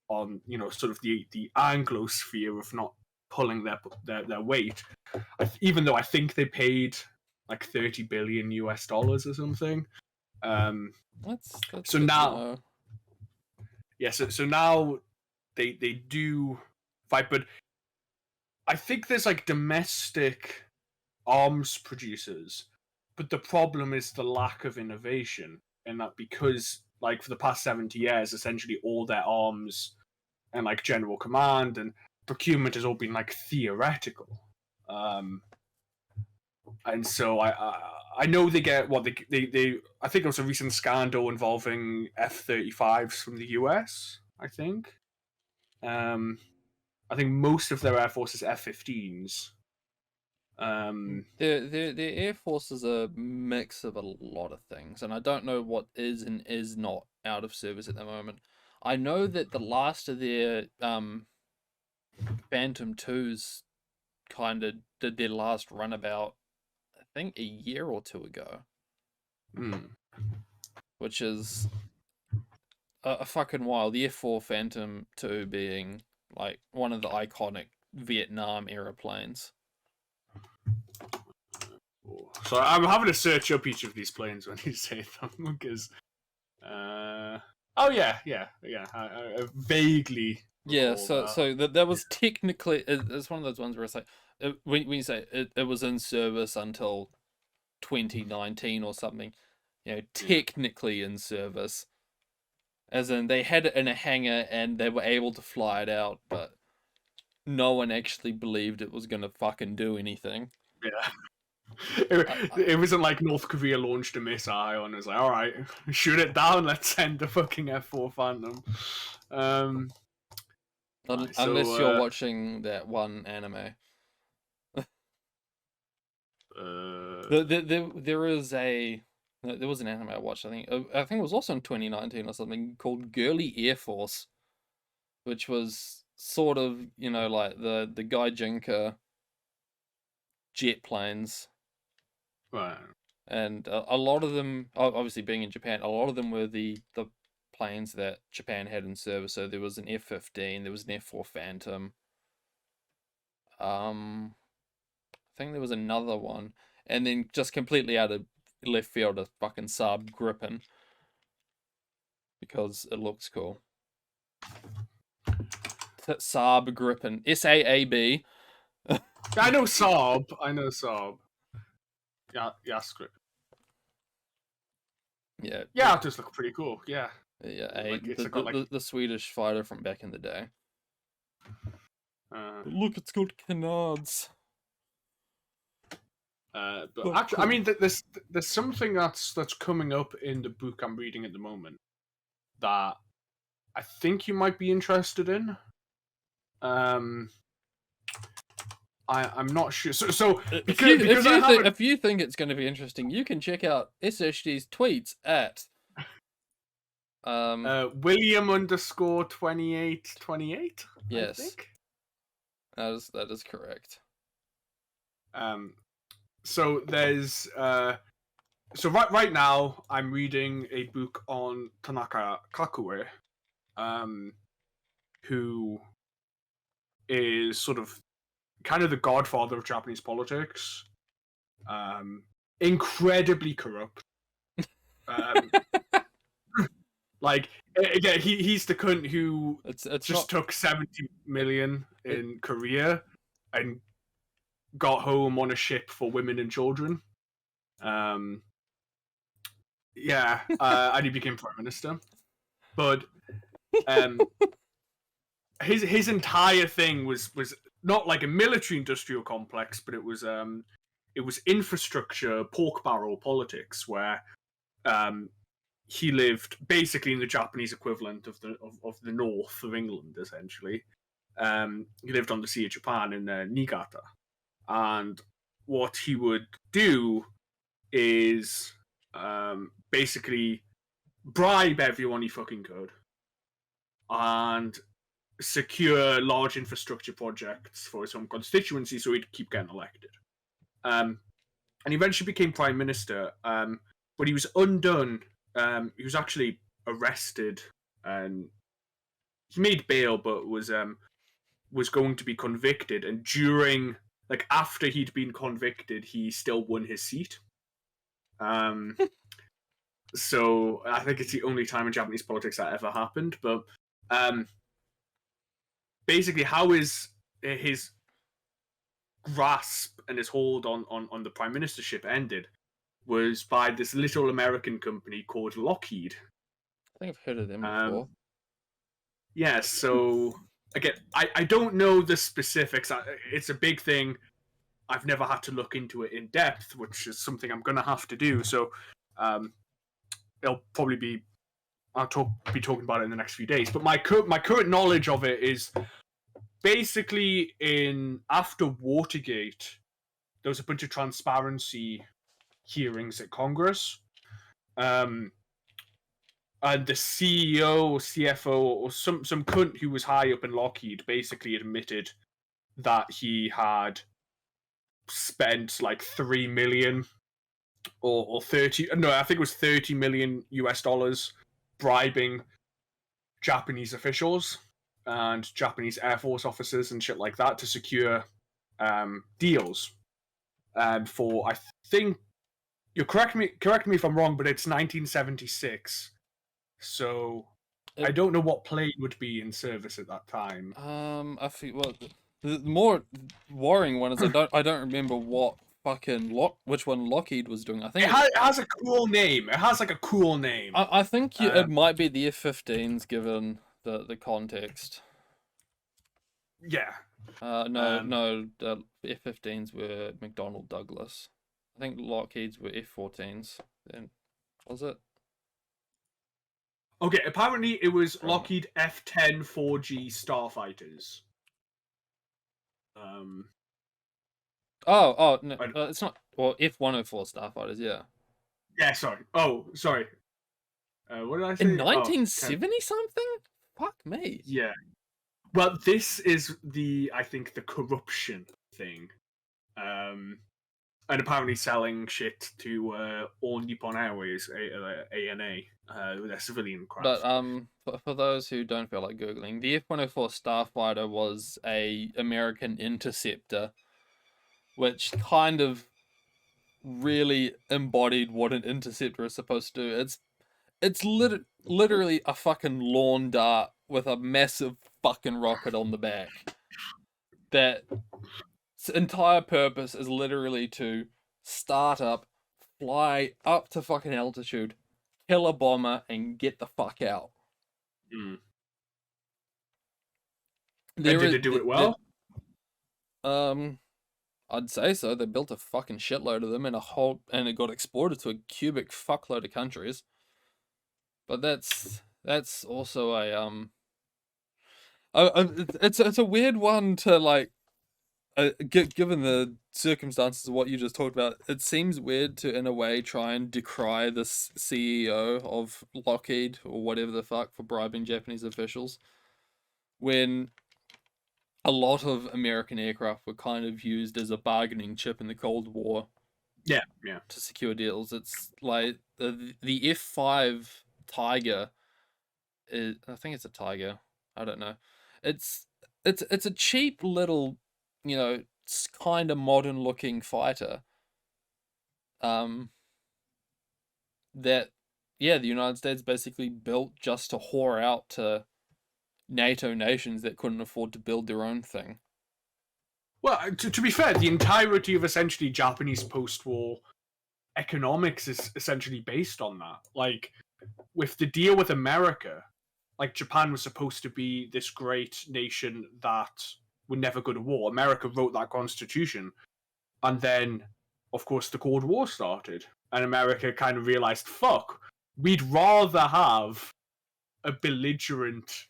Speaker 2: on, sort of the Anglosphere of not pulling their weight. Even though I think they paid like 30 billion US dollars or something.
Speaker 1: That's
Speaker 2: so now, yeah. So now they do fight, but I think there's like domestic arms producers, but the problem is the lack of innovation, and that because like for the past 70 years, essentially all their arms and like general command and procurement has all been like theoretical. And so I know they get what they I think there was a recent scandal involving F-35s from the US. I think most of their air force is F-15s.
Speaker 1: The Air Force is a mix of a lot of things, and I don't know what is and is not out of service at the moment. I know that the last of their Phantom 2s kind of did their last run about, I think, a year or two ago. Which is a fucking while. The F4 Phantom 2 being like one of the iconic Vietnam era planes.
Speaker 2: So I'm having to search up each of these planes when you say them because, oh yeah, I vaguely.
Speaker 1: Yeah, so that was technically it's one of those ones where it's like when you say it was in service until 2019 or something, technically in service, as in they had it in a hangar and they were able to fly it out, but no one actually believed it was gonna fucking do anything.
Speaker 2: Yeah. It wasn't like North Korea launched a missile and it was like, all right, shoot it down, let's send the fucking F4 Phantom.
Speaker 1: Unless you're watching that one anime. There was an anime I watched. I think it was also in 2019 or something called Girly Air Force, which was sort of like the Gaijinka jet planes.
Speaker 2: Right.
Speaker 1: And a lot of them, obviously being in Japan, a lot of them were the planes that Japan had in service. So there was an F-15, there was an F-4 Phantom. I think there was another one, and then just completely out of left field, a fucking Saab Gripen, because it looks cool. Saab Gripen, SAAB.
Speaker 2: I know Saab. Yeah, Gripen. Yeah, it does look pretty cool. Yeah.
Speaker 1: Yeah, the Swedish fighter from back in the day. Look, it's got canards.
Speaker 2: But actually, cool. I mean, there's something that's coming up in the book I'm reading at the moment that I think you might be interested in. I'm not sure. So
Speaker 1: if you think it's going to be interesting, you can check out SHD's tweets at
Speaker 2: William_2828.
Speaker 1: Yes,
Speaker 2: I think.
Speaker 1: That is correct.
Speaker 2: So there's so right now I'm reading a book on Tanaka Kakue, who is sort of kind of the godfather of Japanese politics. Incredibly corrupt. Like, again, he's the cunt who took 70 million in Korea and got home on a ship for women and children. And he became prime minister. But his entire thing was not like a military industrial complex, but it was infrastructure, pork barrel politics, where he lived basically in the Japanese equivalent of the north of England, essentially. He lived on the Sea of Japan in Niigata, and what he would do is basically bribe everyone he fucking could and secure large infrastructure projects for his home constituency so he'd keep getting elected. And he eventually became prime minister. But he was undone. He was actually arrested and he made bail, but was going to be convicted. And after he'd been convicted, he still won his seat. So I think it's the only time in Japanese politics that ever happened. But basically, how is his grasp and his hold on the prime ministership ended was by this little American company called Lockheed.
Speaker 1: I think I've heard of them before.
Speaker 2: Yeah, so again, I don't know the specifics. It's a big thing. I've never had to look into it in depth, which is something I'm going to have to do. So it'll probably be be talking about it in the next few days. But my current knowledge of it is basically after Watergate, there was a bunch of transparency hearings at Congress. And the CEO or CFO or some cunt who was high up in Lockheed basically admitted that he had spent like $3 million or 30. No, I think it was $30 million US bribing Japanese officials and Japanese Air Force officers and shit like that to secure deals. For, I think, you correct me if I'm wrong, but it's 1976. So I don't know what plane would be in service at that time.
Speaker 1: I feel the more worrying one is I don't remember what fucking which one Lockheed was doing. I think
Speaker 2: it has a cool name. It has like a cool name.
Speaker 1: I think it might be the F-15s given the context.
Speaker 2: Yeah.
Speaker 1: No, the F-15s were McDonnell Douglas. I think Lockheed's were F-14s. Then was it?
Speaker 2: Okay, apparently it was Lockheed F-10 4G starfighters.
Speaker 1: Oh no, it's not. Well, F-104 starfighters, yeah.
Speaker 2: Yeah, sorry. Oh, sorry. What did I say?
Speaker 1: In 1970 something? Fuck me.
Speaker 2: Yeah. Well, this is I think the corruption thing. And apparently selling shit to All Nippon Airways, ANA, with their civilian craft.
Speaker 1: But for those who don't feel like Googling, the F-104 Starfighter was a American interceptor, which kind of really embodied what an interceptor is supposed to do. It's literally a fucking lawn dart with a massive fucking rocket on the back. That its entire purpose is literally to start up, fly up to fucking altitude, kill a bomber, and get the fuck out.
Speaker 2: Did they do it well?
Speaker 1: I'd say so. They built a fucking shitload of them and it got exported to a cubic fuckload of countries. But that's also it's a weird one to like. Given the circumstances of what you just talked about, it seems weird to, in a way, try and decry the CEO of Lockheed or whatever the fuck for bribing Japanese officials, when a lot of American aircraft were kind of used as a bargaining chip in the Cold War.
Speaker 2: Yeah.
Speaker 1: To secure deals. It's like the F-5 Tiger. I think it's a Tiger. I don't know. It's a cheap little, it's kind of modern looking fighter. That the United States basically built just to whore out to NATO nations that couldn't afford to build their own thing.
Speaker 2: Well, to be fair, the entirety of essentially Japanese post-war economics is essentially based on that. Like with the deal with America, like Japan was supposed to be this great nation that would never go to war. America wrote that constitution, and then, of course, the Cold War started, and America kind of realized, fuck, we'd rather have a belligerent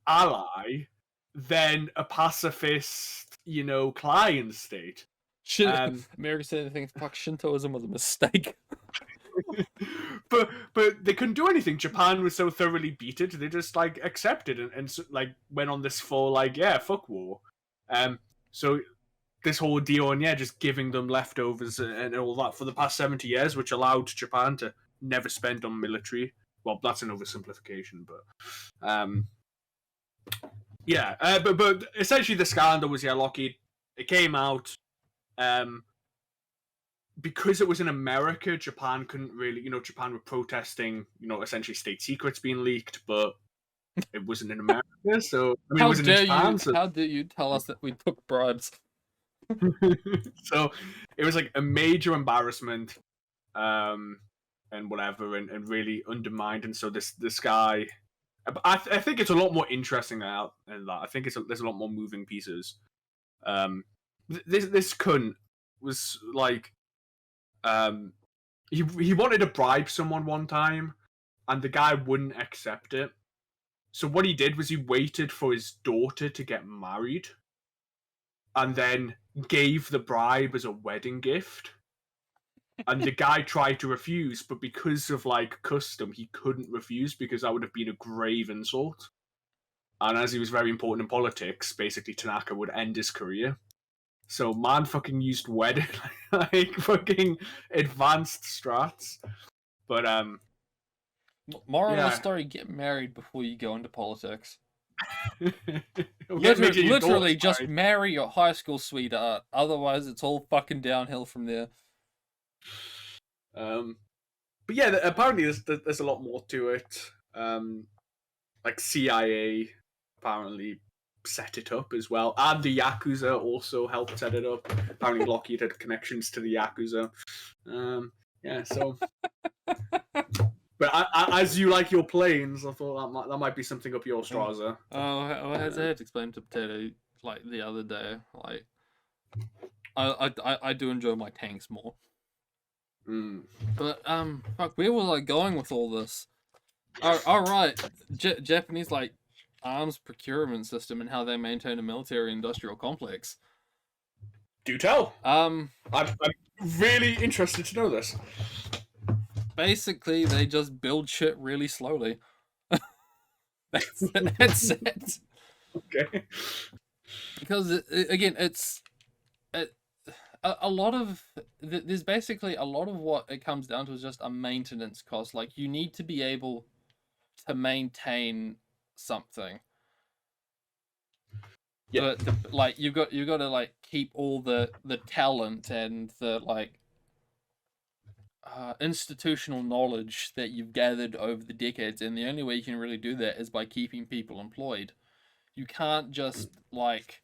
Speaker 2: ally than a pacifist, client state.
Speaker 1: America said they think fuck Shintoism was a mistake.
Speaker 2: but they couldn't do anything. Japan was so thoroughly beaten, they just like accepted and like went on this full like fuck war. So this whole deal on just giving them leftovers and all that for the past 70 years, which allowed Japan to never spend on military. Well, that's an oversimplification, but but essentially the scandal was Lockheed. It came out. Because it was in America, Japan couldn't really, Japan were protesting, essentially state secrets being leaked, but it wasn't in America, so I mean, it wasn't in Japan.
Speaker 1: How dare you tell us that we took bribes?
Speaker 2: So it was like a major embarrassment, and whatever, and really undermined. And so this guy, I think it's a lot more interesting than that. I think there's a lot more moving pieces. This cunt was like. He wanted to bribe someone one time, and the guy wouldn't accept it. So what he did was he waited for his daughter to get married, and then gave the bribe as a wedding gift. And the guy tried to refuse, but because of like custom, he couldn't refuse because that would have been a grave insult. And as he was very important in politics, basically Tanaka would end his career. So man fucking used wedding like fucking advanced strats. But
Speaker 1: moral of the story, get married before you go into politics.
Speaker 2: Okay,
Speaker 1: literally just marry your high school sweetheart. Otherwise it's all fucking downhill from there.
Speaker 2: But yeah, apparently there's a lot more to it. Like CIA apparently set it up as well, and the Yakuza also helped set it up. Apparently Lockheed had connections to the Yakuza. So but as you like your planes, I thought that might be something up your Straza.
Speaker 1: As I had to explain to Potato like the other day, like I do enjoy my tanks more. But fuck, where was I going with all this? All right, Japanese like arms procurement system and how they maintain a military-industrial complex.
Speaker 2: Do tell. I'm really interested to know this.
Speaker 1: Basically, they just build shit really slowly. That's it.
Speaker 2: Okay.
Speaker 1: Because it's a lot of there's basically a lot of what it comes down to is just a maintenance cost. Like you need to be able to maintain something. Yeah. But like you've got to like keep all the talent and the like institutional knowledge that you've gathered over the decades, and the only way you can really do that is by keeping people employed. You can't just like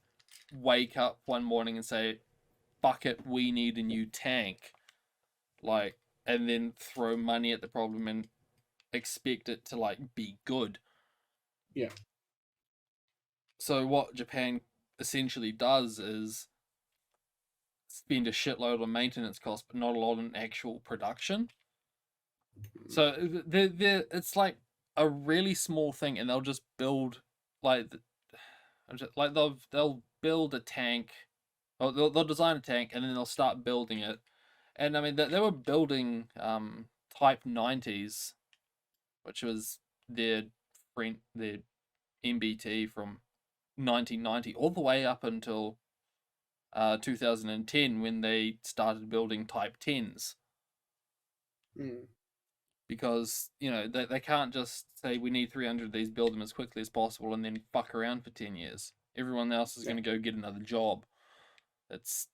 Speaker 1: wake up one morning and say, fuck it, we need a new tank, like, and then throw money at the problem and expect it to like be good.
Speaker 2: Yeah.
Speaker 1: So what Japan essentially does is spend a shitload on maintenance costs, but not a lot on actual production. So it's like a really small thing, and they'll just build like they'll build a tank, or they'll design a tank, and then they'll start building it. And I mean they were building Type 90s, which was their MBT from 1990 all the way up until 2010 when they started building Type 10s. Because, they can't just say we need 300 of these, build them as quickly as possible, and then fuck around for 10 years. Everyone else is going to go get another job. It's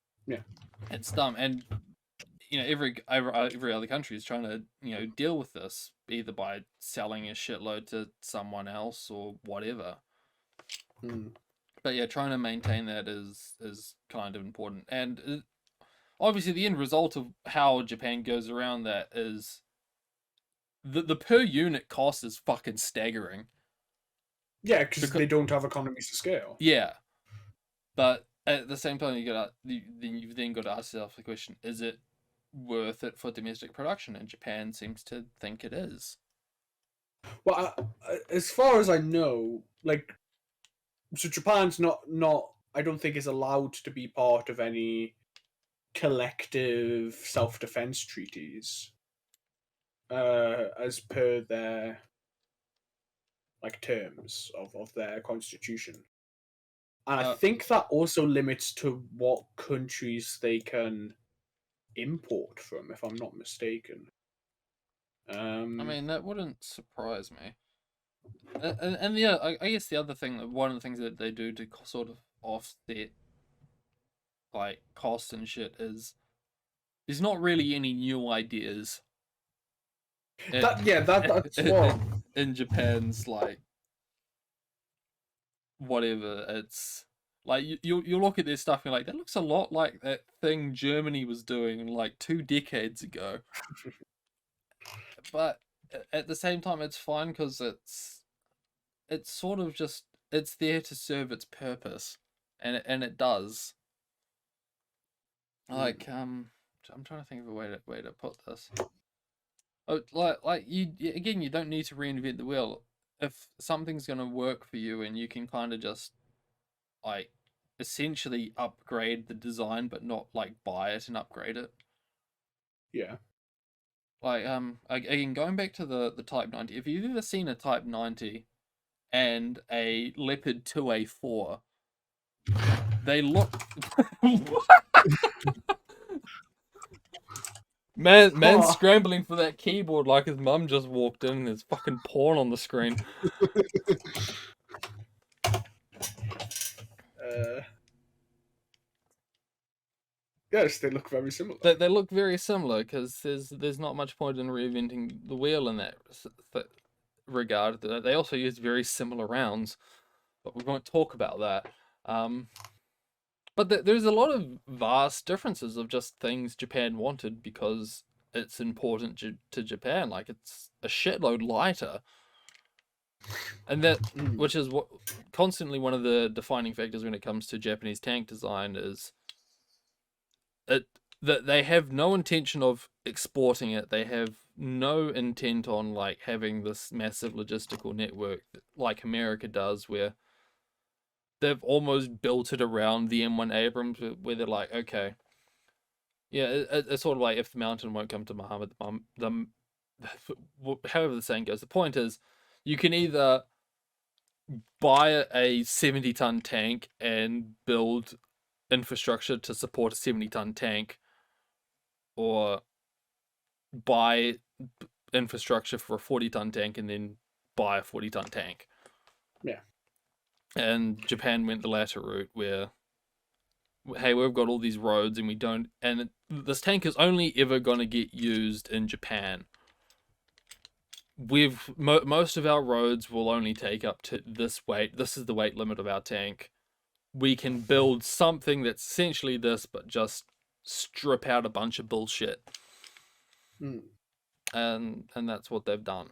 Speaker 1: dumb. And, every other country is trying to, deal with this, either by selling a shitload to someone else or whatever. But yeah, trying to maintain that is kind of important. And obviously the end result of how Japan goes around that is the per unit cost is fucking staggering.
Speaker 2: Yeah, because
Speaker 1: Because
Speaker 2: they don't have economies to scale.
Speaker 1: yeah, but at the same time, you've then got to ask yourself the question: is it worth it for domestic production? And Japan seems to think it is.
Speaker 2: Well, as far as I know, like, so Japan's not. I don't think is allowed to be part of any collective self-defense treaties, as per their like terms of their constitution. And I
Speaker 1: Uh,
Speaker 2: think that also limits to what countries they can import from, if I'm not mistaken.
Speaker 1: I
Speaker 2: Um,
Speaker 1: mean, that wouldn't surprise me. And yeah, I guess the other thing, one of the things that they do to sort of offset like cost and shit is there's not really any new ideas in,
Speaker 2: that's what.
Speaker 1: in Japan's like whatever. It's like you look at their stuff and you're like, that looks a lot like that thing Germany was doing like 2 decades ago. But at the same time, it's fine because it's sort of just it's there to serve its purpose, and it does. Like I'm trying to think of a way to put this. Oh, like again, you don't need to reinvent the wheel. If something's gonna work for you, and you can kind of just like essentially upgrade the design, but not like buy it and upgrade it.
Speaker 2: Yeah.
Speaker 1: Like again, going back to the Type 90. If you've ever seen a Type 90 and a Leopard 2A4, they look. Man
Speaker 2: Oh,
Speaker 1: scrambling for that keyboard like his mum just walked in and there's fucking porn on the screen.
Speaker 2: uh, yes, they look very similar.
Speaker 1: They look very similar because there's not much point in reinventing the wheel in that regard. They also use very similar rounds, but we won't talk about that. But there's a lot of vast differences of just things Japan wanted because it's important to Japan. Like it's a shitload lighter, and that which is what constantly one of the defining factors when it comes to Japanese tank design is it that they have no intention of exporting it. They have no intent on like having this massive logistical network like America does, where they've almost built it around the M1 Abrams, where they're like, okay, yeah, it's sort of like if the mountain won't come to Muhammad, however the saying goes. The point is, you can either buy a 70-ton tank and build infrastructure to support a 70-ton tank, or buy infrastructure for a 40-ton tank and then buy a 40-ton tank.
Speaker 2: Yeah.
Speaker 1: And Japan went the latter route, where hey, we've got all these roads and we don't, and this tank is only ever going to get used in Japan. Most of our roads will only take up to this weight. This is the weight limit of our tank. We can build something that's essentially this, but just strip out a bunch of bullshit. And that's what they've done.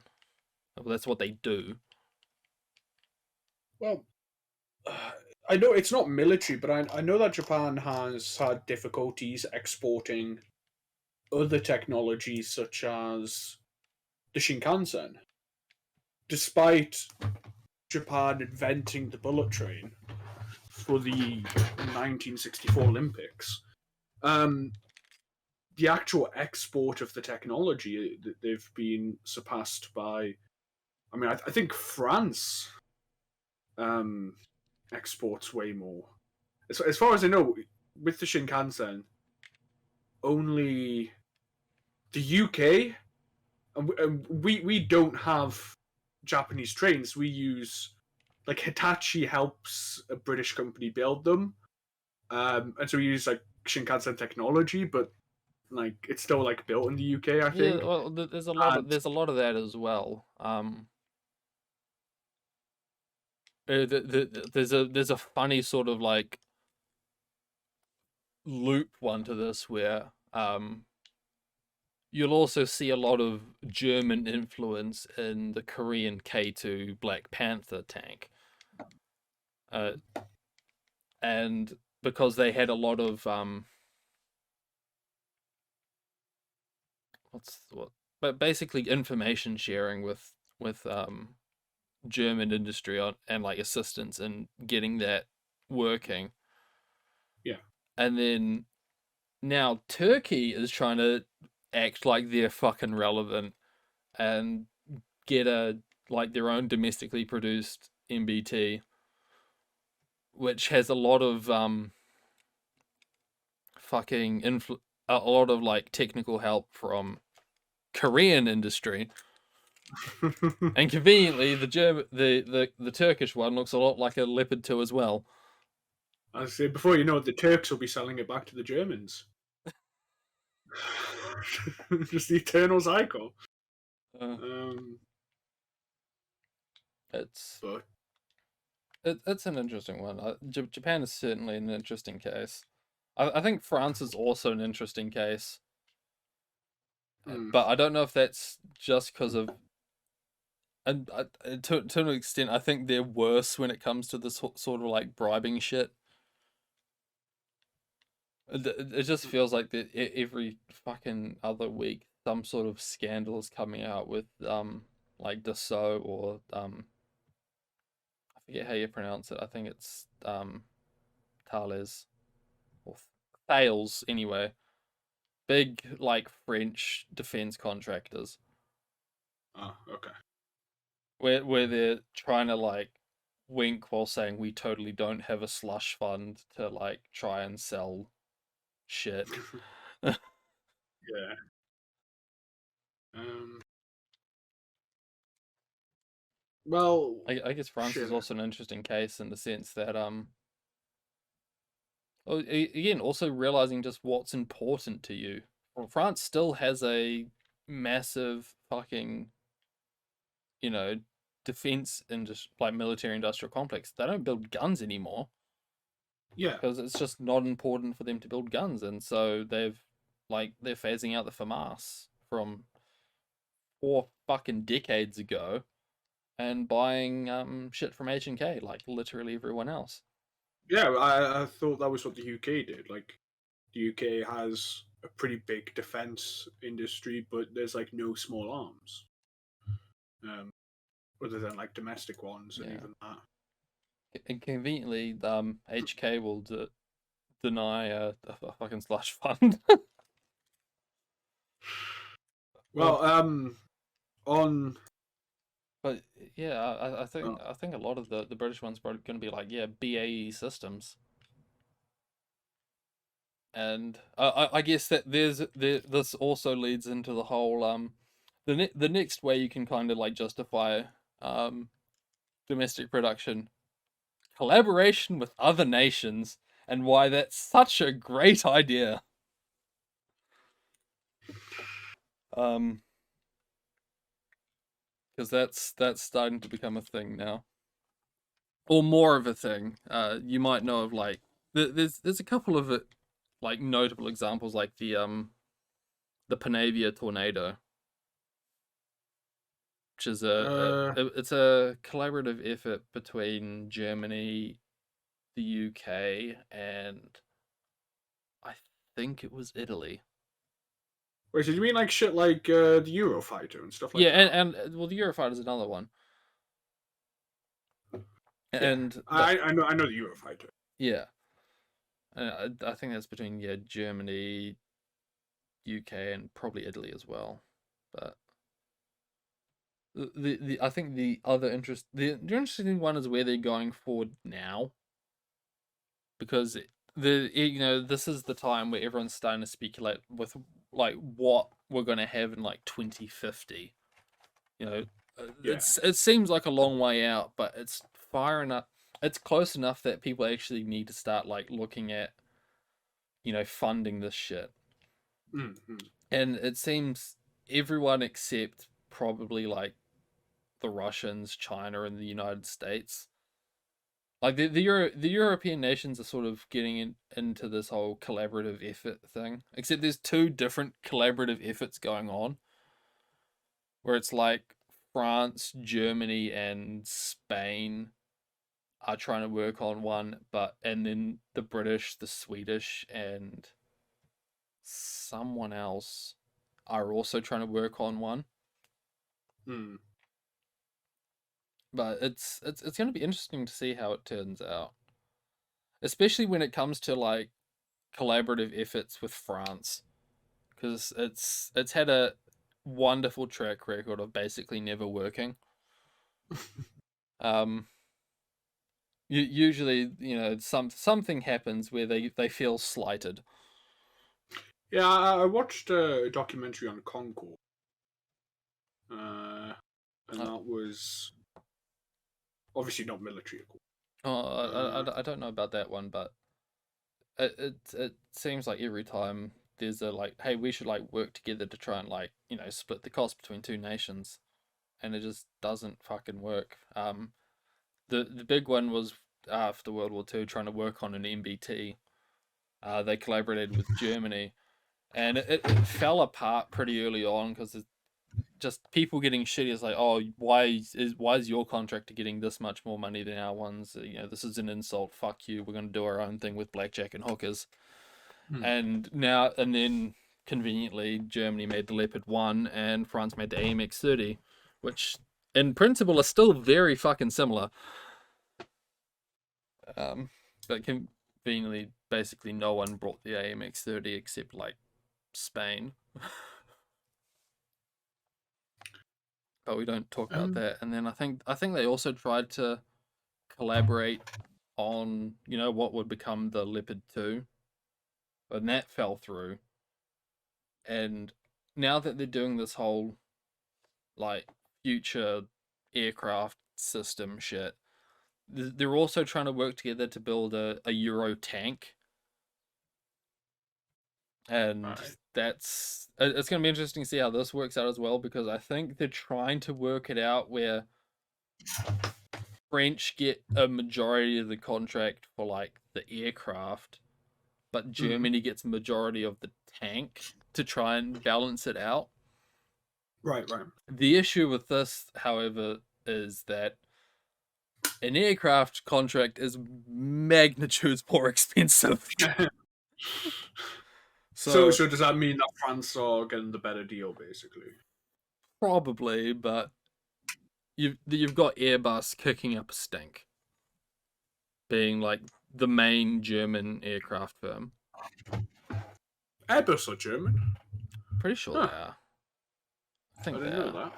Speaker 1: That's what they do.
Speaker 2: Well, I know it's not military, but I know that Japan has had difficulties exporting other technologies such as the Shinkansen. Despite Japan inventing the bullet train for the 1964 Olympics, the actual export of the technology, they've been surpassed by. I mean, I think France exports way more. As far as I know, with the Shinkansen, only the UK, and we don't have Japanese trains. We use like Hitachi helps a British company build them, and so we use like Shinkansen technology, but like it's still like built in the UK, I
Speaker 1: Yeah,
Speaker 2: think.
Speaker 1: well, there's a lot of that as well. There's a funny sort of like loop one to this where you'll also see a lot of German influence in the Korean K2 Black Panther tank. And because they had a lot of but basically information sharing with German industry and like assistance in getting that working.
Speaker 2: Yeah.
Speaker 1: And then now Turkey is trying to act like they're fucking relevant and get their own domestically produced MBT, which has a lot of a lot of like technical help from Korean industry. And conveniently, the Turkish one looks a lot like a Leopard 2 as well.
Speaker 2: I say, before you know it, the Turks will be selling it back to the Germans. Just the eternal cycle.
Speaker 1: Uh,
Speaker 2: Um,
Speaker 1: it's
Speaker 2: but
Speaker 1: it's an interesting one. Japan is certainly an interesting case. I think France is also an interesting case,
Speaker 2: mm,
Speaker 1: but I don't know if that's just because of and to an extent, I think they're worse when it comes to this sort of like bribing shit. It just feels like that every fucking other week some sort of scandal is coming out with like Dassault or I forget how you pronounce it. I think it's Thales or Thales anyway. Big like French defense contractors
Speaker 2: oh, okay.
Speaker 1: where they're trying to like wink while saying we totally don't have a slush fund to like try and sell shit.
Speaker 2: Yeah. Um, well,
Speaker 1: I guess France is
Speaker 2: shit.
Speaker 1: also an interesting case in the sense that again also realizing just what's important to you. Well, France still has a massive fucking you know defense and just like military industrial complex. They don't build guns anymore
Speaker 2: Yeah.
Speaker 1: because it's just not important for them to build guns, and so they're phasing out the FAMAS from 4 fucking decades ago and buying shit from H&K like literally everyone else.
Speaker 2: Yeah, I thought that was what the UK did. Like, the UK has a pretty big defense industry, but there's like no small arms, um, other than like domestic ones, and
Speaker 1: Yeah.
Speaker 2: even that.
Speaker 1: And conveniently, HK will deny a fucking slush fund. Uh,
Speaker 2: Well, on
Speaker 1: but yeah,
Speaker 2: uh,
Speaker 1: I think a lot of the British ones are going to be like yeah BAE Systems, and I guess that this also leads into the whole the next way you can kind of like justify um domestic production collaboration with other nations and why that's such a great idea. Um, because that's starting to become a thing now, or more of a thing. You might know of like there's a couple of it, like notable examples, like the Panavia tornado, which is
Speaker 2: uh,
Speaker 1: it's a collaborative effort between Germany, the UK, and I think it was Italy.
Speaker 2: wait, so you mean like shit like the Eurofighter and stuff like
Speaker 1: Yeah,
Speaker 2: that?
Speaker 1: and well, the Eurofighter is another one,
Speaker 2: Yeah,
Speaker 1: and that
Speaker 2: I know the Eurofighter.
Speaker 1: yeah, I think that's between yeah Germany, UK, and probably Italy as well. But the I think the interesting one is where they're going forward now, because this is the time where everyone's starting to speculate with like what we're gonna have in like 2050. You know,
Speaker 2: Yeah.
Speaker 1: it seems like a long way out, but it's far enough. It's close enough that people actually need to start like looking at funding this shit.
Speaker 2: Mm-hmm.
Speaker 1: And it seems everyone except probably like the Russians, China, and the United States Like the European nations are sort of getting into this whole collaborative effort thing. Except there's two different collaborative efforts going on, where it's like France, Germany, and Spain are trying to work on one, and then the British, the Swedish, and someone else are also trying to work on one.
Speaker 2: Hmm.
Speaker 1: But it's going to be interesting to see how it turns out, especially when it comes to like collaborative efforts with France, because it's had a wonderful track record of basically never working. Um, usually, something happens where they feel slighted.
Speaker 2: Yeah, I watched a documentary on Concord, and
Speaker 1: Uh,
Speaker 2: that was obviously not military. Of course.
Speaker 1: I don't know about that one, but it seems like every time there's a like, hey, we should like work together to try and like split the cost between two nations, and it just doesn't fucking work. The big one was after World War II trying to work on an MBT. They collaborated with Germany, and it fell apart pretty early on because just people getting shitty. It's like, oh, why is your contractor getting this much more money than our ones? This is an insult. Fuck you. We're gonna do our own thing with blackjack and hookers.
Speaker 2: Hmm.
Speaker 1: And then conveniently Germany made the Leopard 1 and France made the AMX-30, which in principle are still very fucking similar. But conveniently, basically no one brought the AMX-30 except like Spain. But we don't talk about that. And then I think they also tried to collaborate on what would become the Leopard 2, and that fell through. And now that they're doing this whole like future aircraft system shit, they're also trying to work together to build a Euro tank, and
Speaker 2: Right.
Speaker 1: it's going to be interesting to see how this works out as well, because I think they're trying to work it out where French get a majority of the contract for like the aircraft, but Germany gets a majority of the tank to try and balance it out.
Speaker 2: Right.
Speaker 1: The issue with this, however, is that an aircraft contract is magnitudes more expensive.
Speaker 2: So
Speaker 1: So
Speaker 2: does that mean that France are getting the better deal, basically?
Speaker 1: probably, but you've got Airbus kicking up a stink, being like the main German aircraft firm.
Speaker 2: Airbus are German.
Speaker 1: Pretty sure
Speaker 2: Huh.
Speaker 1: they are. I
Speaker 2: I
Speaker 1: think they
Speaker 2: didn't know
Speaker 1: are.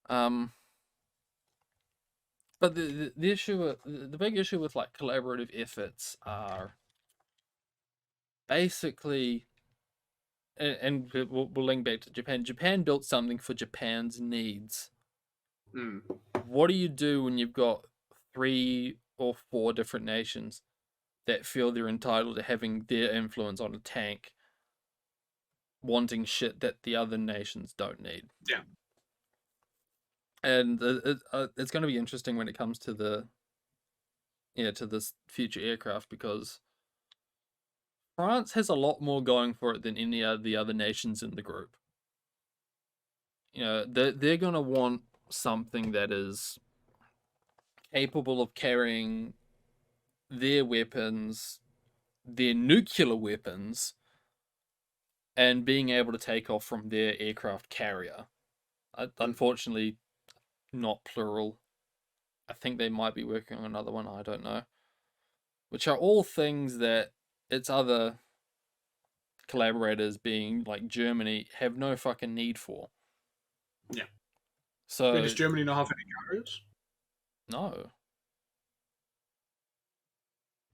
Speaker 2: that.
Speaker 1: But the issue, the big issue with like collaborative efforts are basically, and we'll link back to Japan. Japan built something for Japan's needs.
Speaker 2: Hmm.
Speaker 1: What do you do when you've got 3 or 4 different nations that feel they're entitled to having their influence on a tank, wanting shit that the other nations don't need?
Speaker 2: Yeah.
Speaker 1: And it's going to be interesting when it comes to to this future aircraft, because France has a lot more going for it than any of the other nations in the group. They're going to want something that is capable of carrying their weapons, their nuclear weapons, and being able to take off from their aircraft carrier. Unfortunately, not plural. I think they might be working on another one, I don't know. Which are all things that its other collaborators, being like Germany, have no fucking need for.
Speaker 2: Yeah.
Speaker 1: So
Speaker 2: Does Germany not have any carriers?
Speaker 1: no.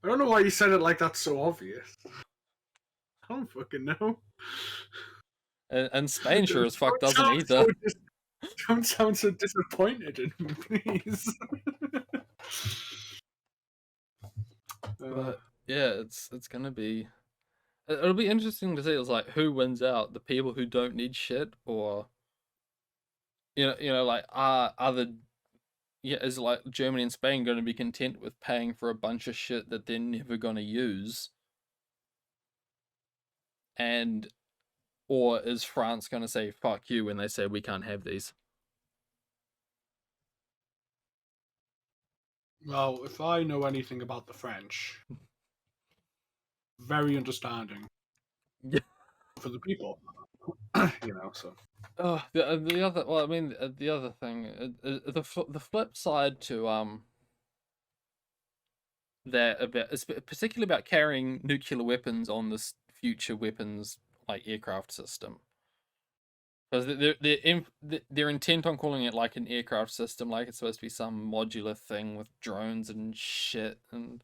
Speaker 2: I don't know why you said it like that's so obvious. I don't fucking know.
Speaker 1: And Spain sure as fuck doesn't
Speaker 2: Don't
Speaker 1: either.
Speaker 2: don't sound so disappointed in me, please.
Speaker 1: But yeah, it's gonna be. It'll be interesting to see. It's like who wins out: the people who don't need shit, or like other is like Germany and Spain going to be content with paying for a bunch of shit that they're never going to use? And or is France going to say fuck you when they say we can't have these?
Speaker 3: Well, if I know anything about the French, very understanding
Speaker 1: Yeah.
Speaker 3: for the people. So.
Speaker 1: Oh, the other, well, I mean, the other thing, the flip side to that about, particularly about carrying nuclear weapons on this future weapons like aircraft system, because they're intent on calling it like an aircraft system, like it's supposed to be some modular thing with drones and shit and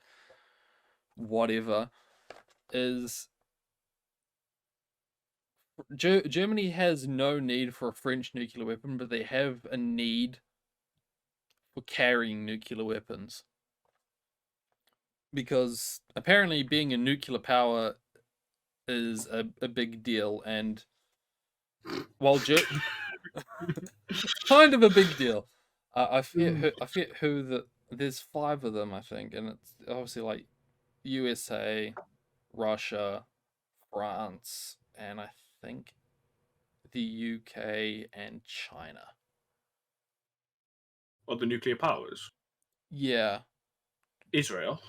Speaker 1: whatever. Is Germany has no need for a French nuclear weapon, but they have a need for carrying nuclear weapons. Because apparently being a nuclear power is a big deal, and while kind of a big deal. I forget who there's 5 of them, I think, and it's obviously like USA, Russia, France, and I think the UK and China.
Speaker 2: Or the nuclear powers.
Speaker 1: Yeah.
Speaker 2: Israel.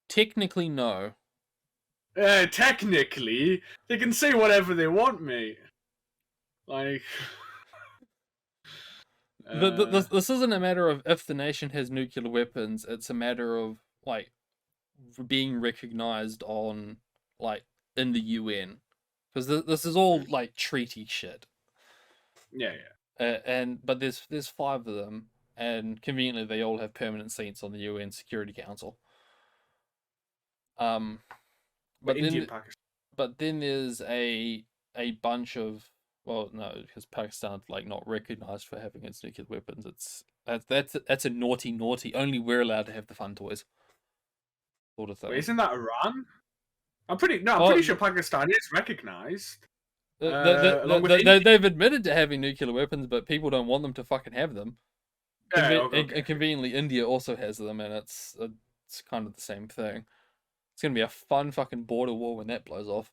Speaker 1: Technically, no.
Speaker 2: Technically, they can say whatever they want, mate. Like,
Speaker 1: This isn't a matter of if the nation has nuclear weapons. It's a matter of like being recognized on like in the UN, because this is all like treaty shit.
Speaker 2: yeah.
Speaker 1: But there's 5 of them, and conveniently they all have permanent seats on the UN Security Council. But
Speaker 2: India
Speaker 1: then
Speaker 2: and Pakistan.
Speaker 1: but then there's a bunch of, well, no, because Pakistan's like not recognized for having its nuclear weapons. That's a naughty. Only we're allowed to have the fun toys, sort of thing.
Speaker 2: Wait, isn't that Iran? I'm pretty sure Pakistan is recognized.
Speaker 1: They've admitted to having nuclear weapons, but people don't want them to fucking have them. And conveniently, India also has them, and it's kind of the same thing. It's gonna be a fun fucking border war when that blows off.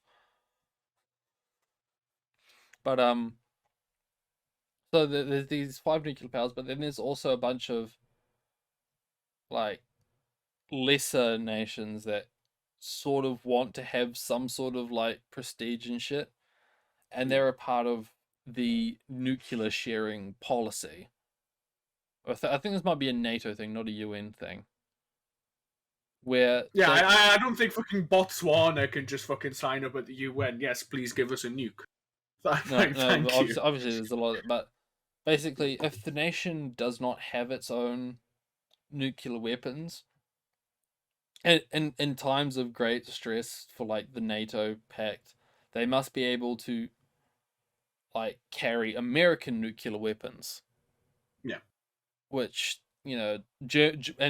Speaker 1: But so there's these 5 nuclear powers, but then there's also a bunch of like lesser nations that sort of want to have some sort of like prestige and shit, and they're a part of the nuclear sharing policy. I think this might be a NATO thing, not a UN thing. Where
Speaker 2: I don't think fucking Botswana can just fucking sign up at the UN. Yes, please give us a nuke. Thank you.
Speaker 1: Obviously there's a lot, but basically, if the nation does not have its own nuclear weapons, and in times of great stress for like the NATO pact, they must be able to like carry American nuclear weapons.
Speaker 2: Yeah.
Speaker 1: Which, and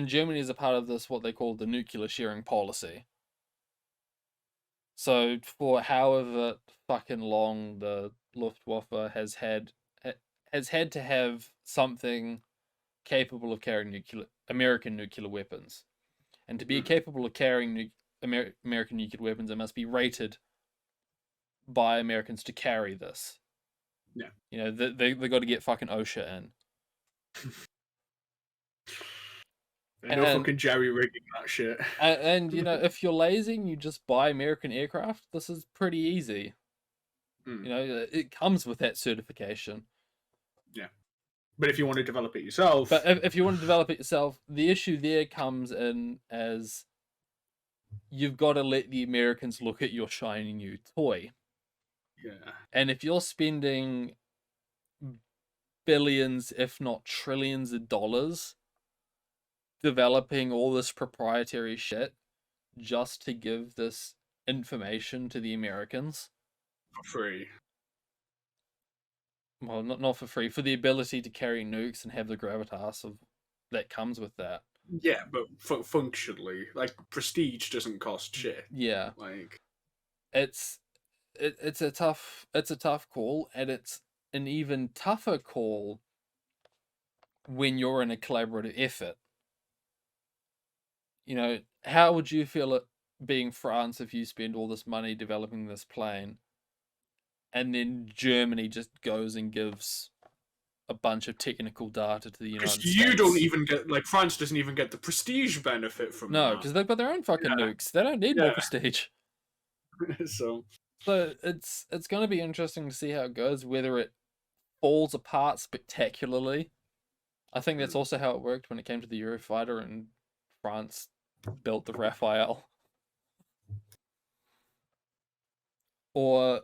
Speaker 1: Germany is a part of this, what they call the nuclear sharing policy. So for however fucking long the Luftwaffe has had to have something capable of carrying American nuclear weapons, and to be capable of carrying American nuclear weapons, it must be rated by Americans to carry this.
Speaker 2: Yeah.
Speaker 1: They got to get fucking OSHA in.
Speaker 2: No fucking jerry rigging that shit.
Speaker 1: And if you're lazy and you just buy American aircraft, this is pretty easy. It comes with that certification.
Speaker 2: Yeah. But if you want to develop it yourself...
Speaker 1: But if you want to develop it yourself, the issue there comes in as you've got to let the Americans look at your shiny new toy.
Speaker 2: Yeah.
Speaker 1: And if you're spending billions, if not trillions of dollars developing all this proprietary shit just to give this information to the Americans...
Speaker 2: For free.
Speaker 1: Well, not for free, for the ability to carry nukes and have the gravitas that comes with that.
Speaker 2: Yeah, but functionally, like, prestige doesn't cost shit.
Speaker 1: Yeah,
Speaker 2: like
Speaker 1: it's a tough call, and it's an even tougher call when you're in a collaborative effort. You know, how would you feel it being France if you spend all this money developing this plane, and then Germany just goes and gives a bunch of technical data to the United
Speaker 2: Because
Speaker 1: States?
Speaker 2: you don't even get, like, France doesn't even get the prestige benefit from
Speaker 1: No,
Speaker 2: that.
Speaker 1: because they've got their own fucking
Speaker 2: Yeah.
Speaker 1: nukes. They don't need more
Speaker 2: Yeah.
Speaker 1: prestige.
Speaker 2: So
Speaker 1: So it's going to be interesting to see how it goes, whether it falls apart spectacularly. I think that's also how it worked when it came to the Eurofighter and France built the Rafale. Or,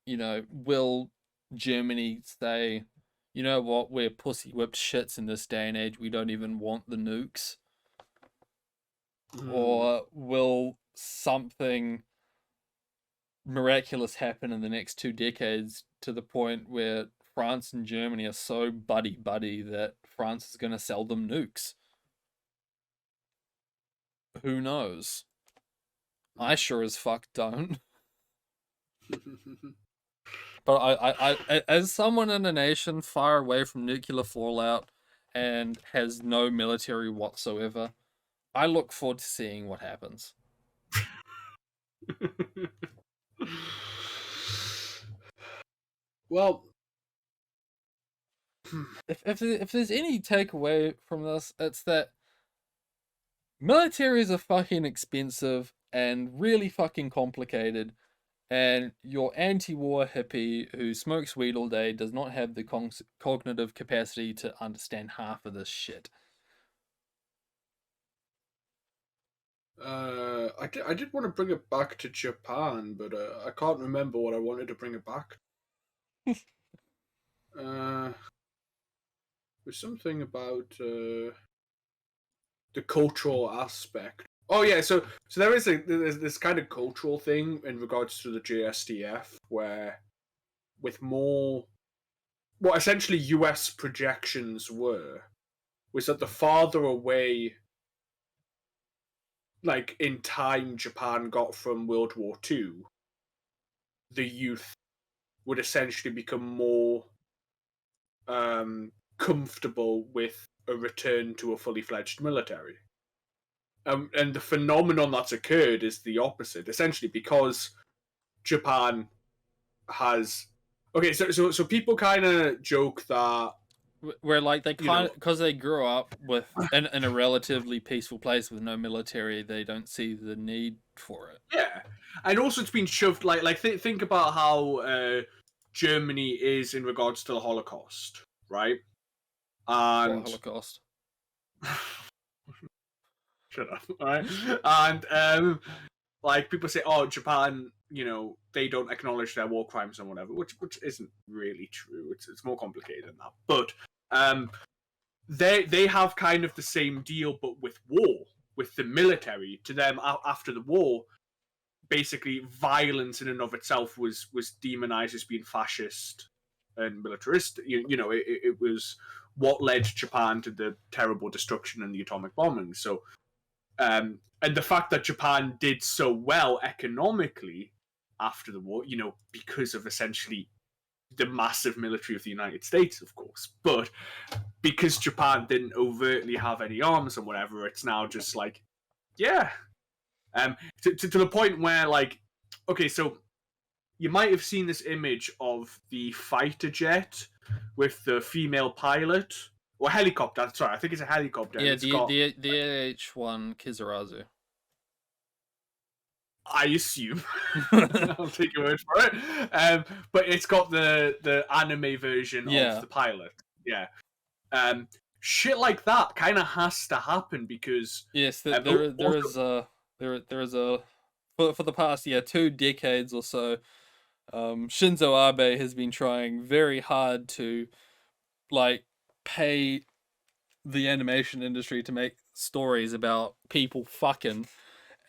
Speaker 1: you know, will Germany say, you know what, we're pussy whipped shits in this day and age, we don't even want the nukes? Or will something miraculous happen in the next 2 decades to the point where France and Germany are so buddy-buddy that France is going to sell them nukes? Who knows? I sure as fuck don't. But I, as someone in a nation far away from nuclear fallout and has no military whatsoever, I look forward to seeing what happens.
Speaker 3: Well,
Speaker 1: If there's any takeaway from this, it's that militaries are fucking expensive and really fucking complicated, and your anti-war hippie who smokes weed all day does not have the cognitive capacity to understand half of this shit.
Speaker 3: I did want to bring it back to Japan, but I can't remember what I wanted to bring it back. There's something about the cultural aspect. Oh yeah, so there's this kind of cultural thing in regards to the JSDF where, with more, what essentially US projections was that the farther away, like, in time Japan got from World War II, the youth would essentially become more comfortable with a return to a fully fledged military. And the phenomenon that's occurred is the opposite, essentially, because Japan has. Okay, so people kind of joke that
Speaker 1: Where like they
Speaker 3: You
Speaker 1: kind
Speaker 3: know-
Speaker 1: of, because they grew up with in a relatively peaceful place with no military, they don't see the need for it.
Speaker 2: yeah, and also it's been shoved think about how Germany is in regards to the Holocaust, right?
Speaker 1: What
Speaker 2: And
Speaker 1: Holocaust?
Speaker 2: shut up, right? And like people say, oh, Japan, they don't acknowledge their war crimes and whatever, which isn't really true. It's more complicated than that. But they have kind of the same deal, but with war, with the military. To them, after the war, basically violence in and of itself was demonized as being fascist and militaristic. It was what led Japan to the terrible destruction and the atomic bombing. So, and the fact that Japan did so well economically after the war, because of essentially the massive military of the United States, of course, but because Japan didn't overtly have any arms and whatever, it's now just like, yeah. To the point where, like, okay, so you might have seen this image of the fighter jet with the female pilot, or helicopter. Sorry, I think it's a helicopter.
Speaker 1: Yeah,
Speaker 2: it's
Speaker 1: the
Speaker 2: got,
Speaker 1: the H1 Kizurazu.
Speaker 2: I assume. I'll take your word for it. But it's got the anime version
Speaker 1: Yeah.
Speaker 2: of the pilot. Yeah. Shit like that kind of has to happen because
Speaker 1: Yes,
Speaker 2: there
Speaker 1: is a for the past 2 decades or so, Shinzo Abe has been trying very hard to like pay the animation industry to make stories about people fucking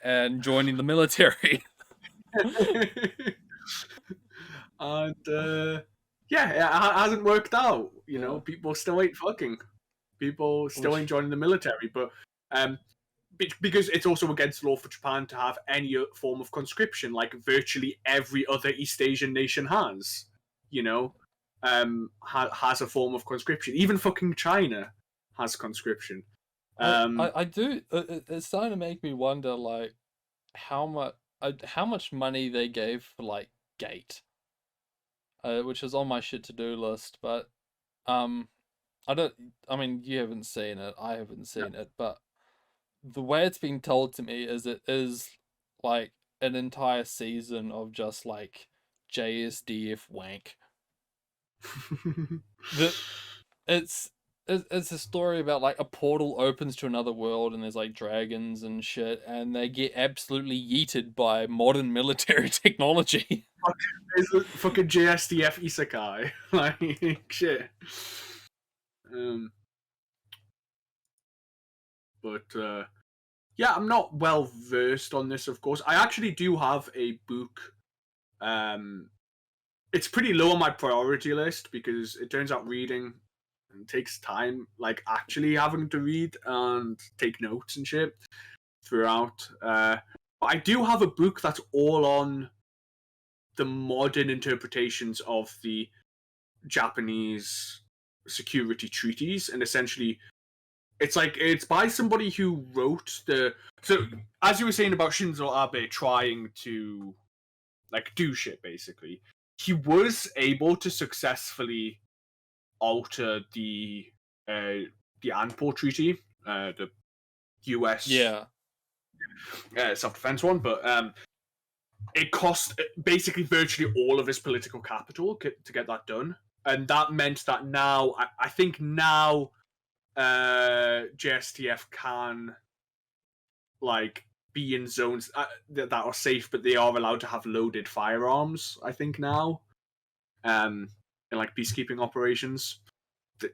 Speaker 1: and joining the military.
Speaker 2: and yeah, it hasn't worked out.
Speaker 1: Yeah.
Speaker 2: People still ain't fucking. People still
Speaker 1: Oof.
Speaker 2: ain't joining the military, but because it's also against law for Japan to have any form of conscription, like virtually every other East Asian nation has. has a form of conscription. Even fucking China has conscription.
Speaker 1: I do. It's starting to make me wonder, like, how much money they gave for like Gate, which is on my shit to do list. But I don't. I mean, you haven't seen it. I haven't seen it. But the way it's been told to me is it is like an entire season of just like JSDF wank. The it's a story about like a portal opens to another world and there's like dragons and shit, and they get absolutely yeeted by modern military technology.
Speaker 2: It's a fucking JSDF isekai. Like, shit. But yeah, I'm not well versed on this, of course. I actually do have a book. It's pretty low on my priority list because it turns out reading takes time, like actually having to read and take notes and shit throughout. But I do have a book that's all on the modern interpretations of the Japanese security treaties, and essentially it's by somebody who wrote the. So as you were saying about Shinzo Abe trying to like do shit, basically, he was able to successfully alter the Anpo Treaty, the U.S. Self-defense one, but it cost basically virtually all of his political capital to get that done, and that meant that now I think now JSTF can like be in zones that are safe, but they are allowed to have loaded firearms. I think now, in like peacekeeping operations,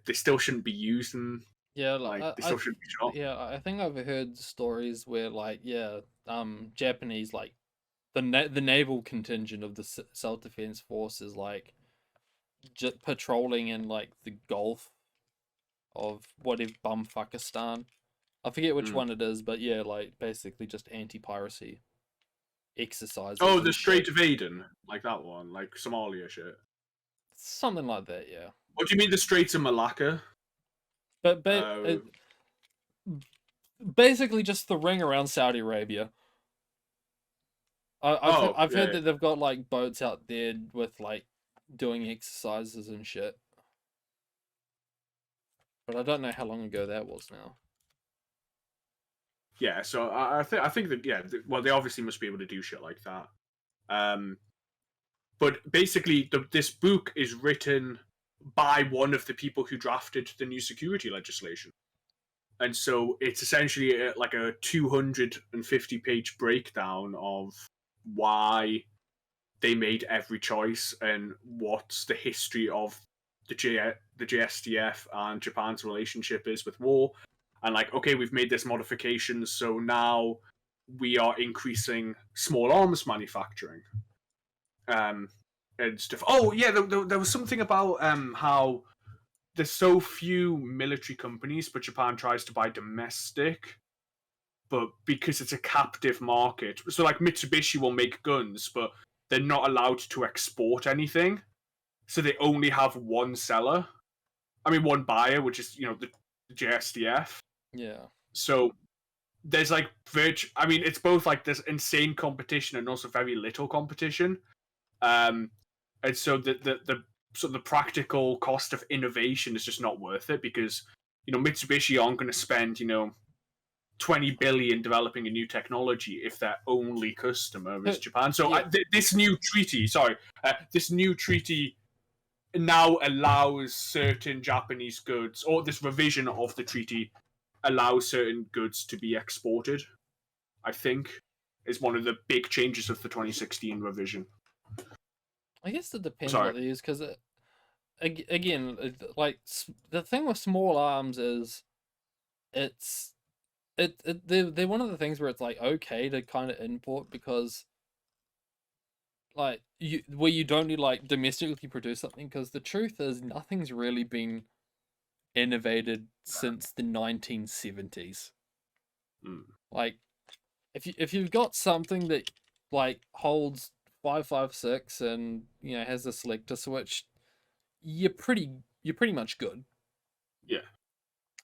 Speaker 2: they still shouldn't be used, and
Speaker 1: Yeah,
Speaker 2: like they still shouldn't be shot.
Speaker 1: Yeah, I think I've heard stories where like Japanese like the naval contingent of the self defense force is like just patrolling in like the Gulf of whatever bumfuckistan. I forget which one it is, but yeah, like basically just anti-piracy exercises.
Speaker 2: Oh, the Strait of Aden, like that one, like Somalia shit.
Speaker 1: Something like that, yeah.
Speaker 2: What do you mean the Straits of Malacca?
Speaker 1: But basically just the ring around Saudi Arabia. I've heard that they've got like boats out there with like doing exercises and shit. But I don't know how long ago that was now.
Speaker 2: Yeah, so I think that well, they obviously must be able to do shit like that. But basically, this book is written by one of the people who drafted the new security legislation, and so it's essentially like a 250-page breakdown of why they made every choice and what's the history of the JSTF and Japan's relationship is with war. And like, okay, we've made this modification, so now we are increasing small arms manufacturing. And stuff. Oh yeah, there was something about how there's so few military companies, but Japan tries to buy domestic. But because it's a captive market, so like Mitsubishi will make guns, but they're not allowed to export anything, so they only have one seller. I mean, one buyer, which is the JSDF.
Speaker 1: Yeah.
Speaker 2: So there's like I mean, it's both like this insane competition and also very little competition. And so the practical cost of innovation is just not worth it because Mitsubishi aren't going to spend 20 billion developing a new technology if their only customer is Japan. So this new treaty now allows certain Japanese goods, or this revision of the treaty allows certain goods to be exported. I think is one of the big changes of the 2016 revision.
Speaker 1: I guess it depends what they use, because again, like the thing with small arms is they're one of the things where it's like okay to kind of import because like you don't need like domestically produce something, because the truth is nothing's really been innovated since the 1970s. Like if you've got something that like holds 556 and has a selector switch, you're pretty much good.
Speaker 3: Yeah.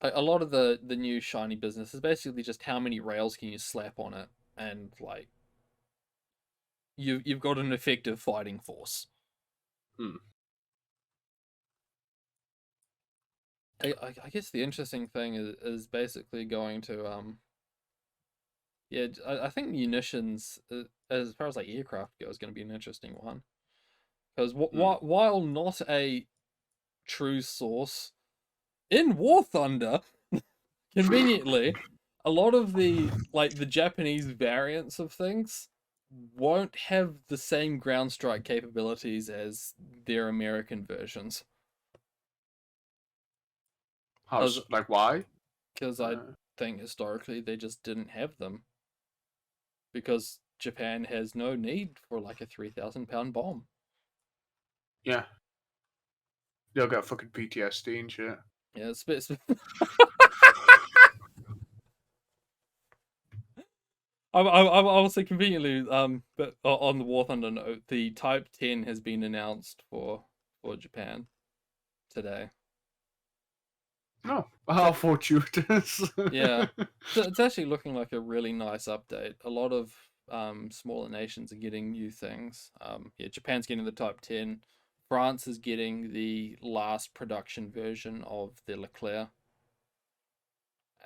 Speaker 1: Like, a lot of the new shiny business is basically just how many rails can you slap on it, and like you've got an effective fighting force.
Speaker 3: Hmm.
Speaker 1: I guess the interesting thing is basically going to yeah, I think munitions, as far as like aircraft goes, is going to be an interesting one, because while not a true source in War Thunder, conveniently, a lot of the Japanese variants of things won't have the same ground strike capabilities as their American versions.
Speaker 3: How's like why?
Speaker 1: Because I think historically they just didn't have them. Because Japan has no need for like a 3,000-pound bomb.
Speaker 3: Yeah. They'll get fucking PTSD and shit.
Speaker 1: Yeah, I will say conveniently, but on the War Thunder note, the Type 10 has been announced for Japan today.
Speaker 3: No, how fortuitous.
Speaker 1: Yeah, it's actually looking like a really nice update. A lot of smaller nations are getting new things. Yeah, Japan's getting the Type 10. France is getting the last production version of the Leclerc.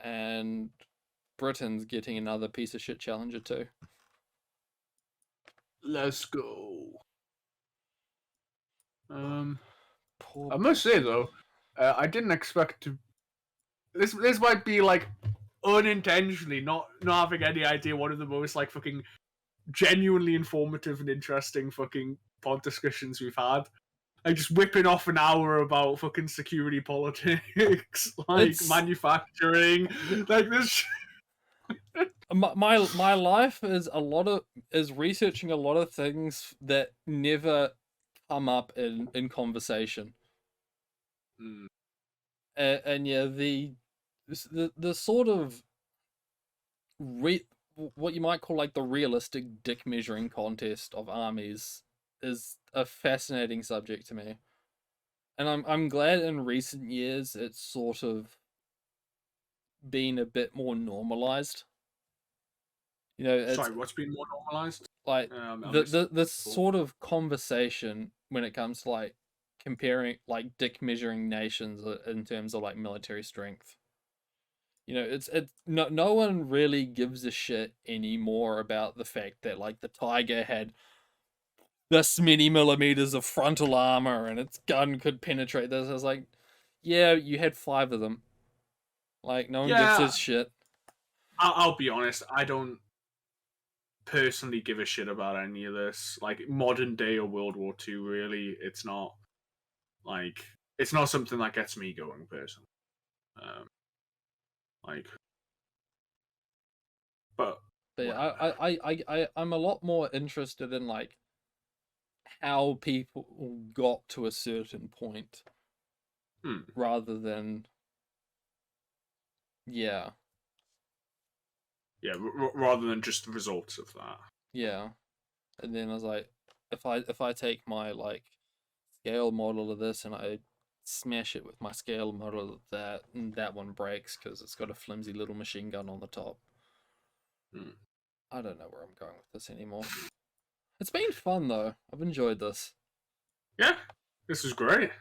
Speaker 1: And Britain's getting another piece of shit Challenger too.
Speaker 3: Let's go.
Speaker 1: Poor
Speaker 3: I must say though, I didn't expect to. This might be like unintentionally not having any idea one of the most like fucking genuinely informative and interesting fucking pod discussions we've had. Like just whipping off an hour about fucking security politics, like manufacturing, like this.
Speaker 1: My life is researching a lot of things that never come up in conversation. And yeah, the sort of what you might call like the realistic dick measuring contest of armies is a fascinating subject to me. And I'm glad in recent years it's sort of been a bit more normalized. You know, it's
Speaker 2: Sorry, what's been more normalized?
Speaker 1: like the sort of conversation when it comes to like comparing like dick measuring nations in terms of like military strength. You know, it's no one really gives a shit anymore about the fact that like the Tiger had this many millimeters of frontal armor and its gun could penetrate this. I was like, yeah, you had 5 of them. Like, no one gives a shit.
Speaker 2: I'll be honest, I don't personally give a shit about any of this. Like modern day or World War II, really, it's not like it's not something that gets me going personally. Like, but
Speaker 1: yeah, I'm a lot more interested in like how people got to a certain point rather than yeah
Speaker 2: rather than just the results of that.
Speaker 1: Yeah. And then I was like, if I take my like scale model of this and I smash it with my scale model of that, and that one breaks because it's got a flimsy little machine gun on the top. I don't know where I'm going with this anymore. It's been fun though. I've enjoyed this.
Speaker 2: Yeah, this is great.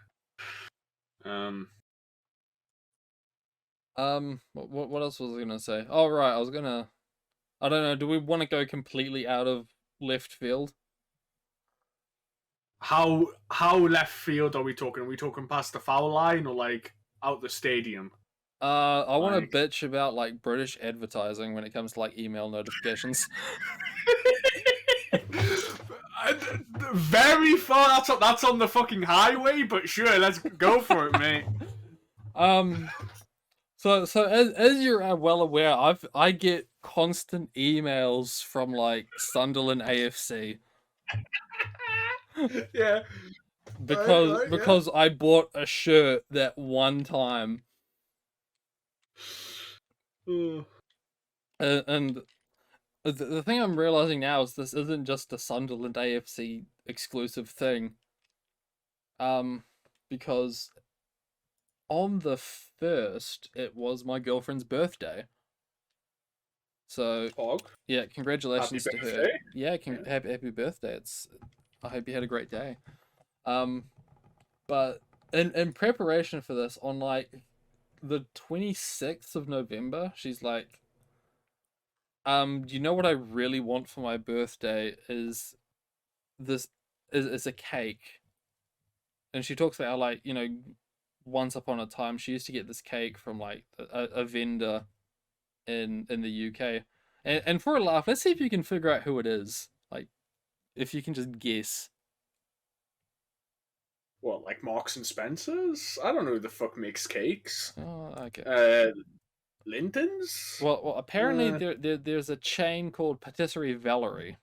Speaker 1: What else was I gonna say? Oh right, I don't know. Do we want to go completely out of left field?
Speaker 2: How left field are we talking? Are we talking past the foul line or like out the stadium?
Speaker 1: I want to bitch about like British advertising when it comes to like email notifications.
Speaker 2: Very far. That's on the fucking highway, but sure, let's go for it, mate.
Speaker 1: So as you're well aware, I get constant emails from like Sunderland AFC.
Speaker 2: Yeah.
Speaker 1: Because I bought a shirt that one time. And the thing I'm realizing now is this isn't just a Sunderland AFC exclusive thing. because on the 1st it was my girlfriend's birthday. So
Speaker 3: Pog.
Speaker 1: yeah, congratulations
Speaker 3: Happy
Speaker 1: to her.
Speaker 3: birthday.
Speaker 1: Yeah,
Speaker 3: Yeah.
Speaker 1: happy birthday. I hope you had a great day. But in preparation for this, on like the 26th of November, she's like, you know what I really want for my birthday is a cake. And she talks about how, like, you know, once upon a time she used to get this cake from like a vendor in the UK. And for a laugh, let's see if you can figure out who it is. Like, if you can just guess.
Speaker 3: What, like Marks and Spencers? I don't know who the fuck makes cakes.
Speaker 1: Oh, okay.
Speaker 3: Linton's?
Speaker 1: Well, apparently there's a chain called Patisserie Valerie.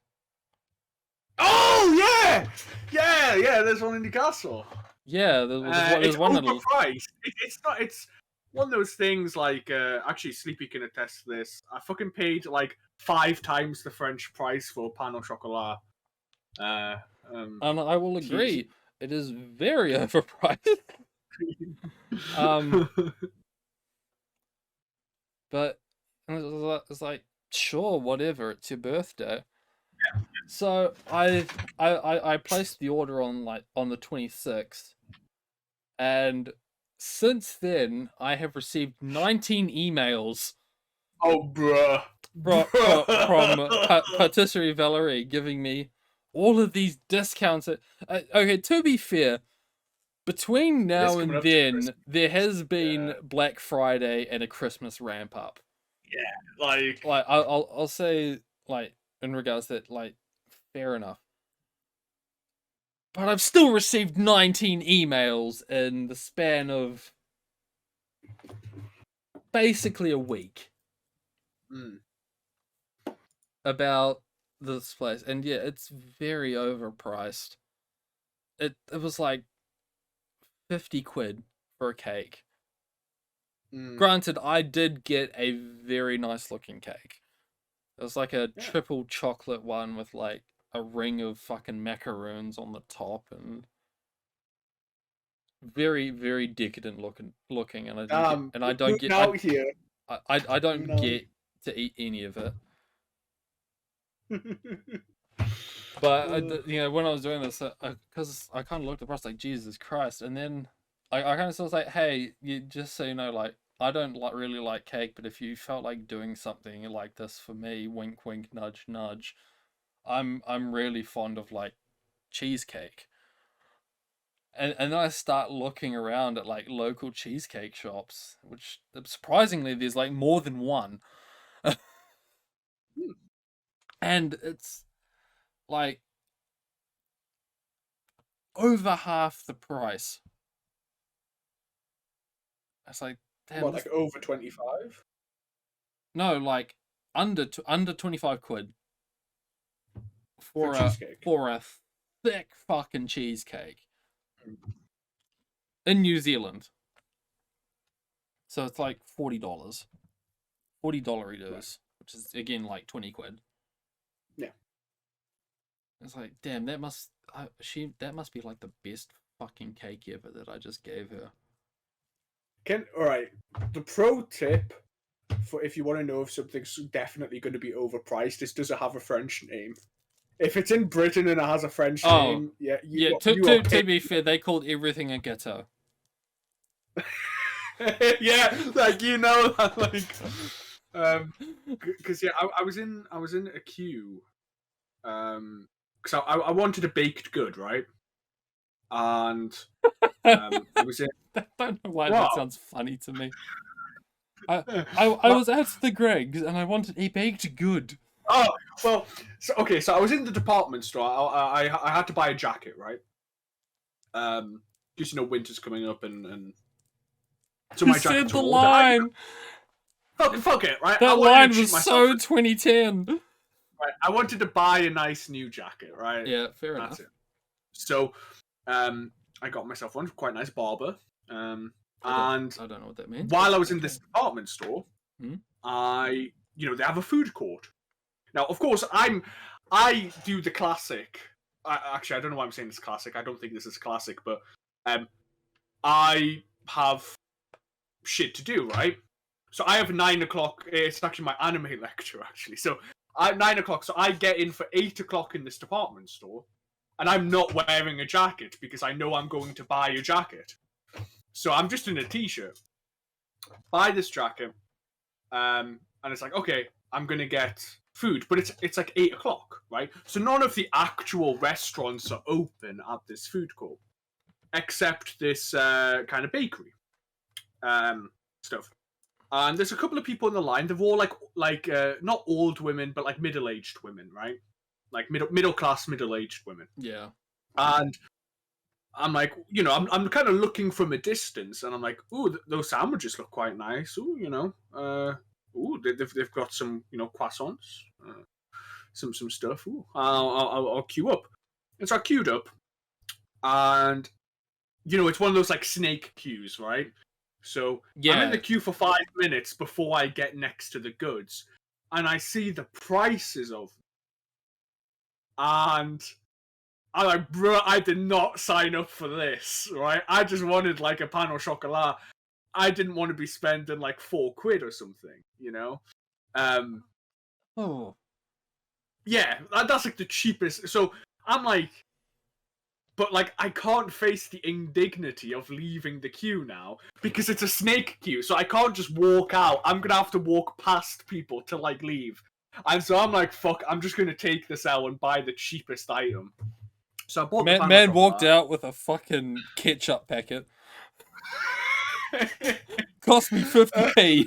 Speaker 3: Oh yeah, yeah. There's one in Newcastle.
Speaker 1: Yeah, there's
Speaker 3: it's
Speaker 1: one
Speaker 3: overpriced. It's not. It's one of those things like. Actually, Sleepy can attest to this. I fucking paid like 5 times the French price for pain au chocolat.
Speaker 1: And I will agree, it is very overpriced. But it's like, sure, whatever. It's your birthday.
Speaker 3: Yeah.
Speaker 1: So I placed the order on the 26th, and since then I have received 19 emails.
Speaker 3: Oh, bruh.
Speaker 1: From Patisserie Valerie giving me all of these discounts. Okay, to be fair, between now and then there has been Black Friday and a Christmas ramp up.
Speaker 3: Yeah, like
Speaker 1: I'll say, like, in regards to that, like, fair enough. But I've still received 19 emails in the span of basically a week about this place, and yeah, it's very overpriced. It was like 50 quid for a cake. Granted, I did get a very nice looking cake. It was like a triple chocolate one with like a ring of fucking macaroons on the top, and very, very decadent looking, and I don't get
Speaker 3: out here.
Speaker 1: I don't get to eat any of it. But you know, when I was doing this, because I kind of looked at the price, like, Jesus Christ, and then I kind of was like, hey, you, just so you know, like, I don't really like cake, but if you felt like doing something like this for me, wink wink, nudge nudge, I'm really fond of like cheesecake. And then I start looking around at like local cheesecake shops, which surprisingly there's like more than one. And it's like over half the price. It's like, damn,
Speaker 3: what, like over 25?
Speaker 1: No, like under 25 quid for a thick fucking cheesecake in New Zealand. So it's like $40, $40, which is again like 20 quid.
Speaker 3: Yeah.
Speaker 1: It's like, damn, that must be like the best fucking cake ever that I just gave her.
Speaker 3: Alright, the pro tip for if you want to know if something's definitely going to be overpriced is, does it have a French name? If it's in Britain and it has a French name,
Speaker 1: to be fair, they called everything a ghetto.
Speaker 3: Yeah, like, you know, like, because I was in a queue, because I wanted a baked good, right? And I was in.
Speaker 1: I don't know why that sounds funny to me. I was at the Greggs and I wanted a baked good.
Speaker 3: Oh, well, so I was in the department store. I had to buy a jacket, right? Because, you know, winter's coming up, and so my jacket's
Speaker 1: said the line.
Speaker 3: Fuck it, right?
Speaker 1: That line was so 2010.
Speaker 3: Right, I wanted to buy a nice new jacket, right?
Speaker 1: Yeah, fair enough.
Speaker 3: It. So, I got myself one quite nice Barber. And
Speaker 1: I don't know what that means.
Speaker 3: While I was in this department store, they have a food court. Now, of course, I do the classic. Actually, I don't know why I'm saying this classic. I don't think this is classic, but
Speaker 2: I have shit to do, right? So I have 9 o'clock. It's actually my anime lecture, actually. So I 9 o'clock. So I get in for 8 o'clock in this department store, and I'm not wearing a jacket because I know I'm going to buy a jacket. So I'm just in a t-shirt. Buy this jacket, and it's like, okay, I'm gonna get food, but it's like 8 o'clock, right? So none of the actual restaurants are open at this food court, except this kind of bakery stuff. And there's a couple of people in the line. They're all like not old women, but like middle-aged women, right? Like middle class, middle-aged women.
Speaker 1: Yeah.
Speaker 2: And I'm like, I'm kind of looking from a distance, and I'm like, ooh, those sandwiches look quite nice. Ooh, ooh, they've got some, croissants, some stuff. Ooh, I'll queue up. And so I queued up, and it's one of those like snake queues, right? So I'm in the queue for 5 minutes before I get next to the goods, and I see the prices of them. And I'm like, bro, I did not sign up for this, right? I just wanted like a pan au chocolat. I didn't want to be spending like £4 or something,
Speaker 1: Oh.
Speaker 2: Yeah, that's like the cheapest. So I'm like, but like I can't face the indignity of leaving the queue now because it's a snake queue. So I can't just walk out. I'm gonna have to walk past people to like leave. And so I'm like, fuck, I'm just gonna take this out and buy the cheapest item. So I bought the
Speaker 1: Man walked out with a fucking ketchup packet. Cost me 50p.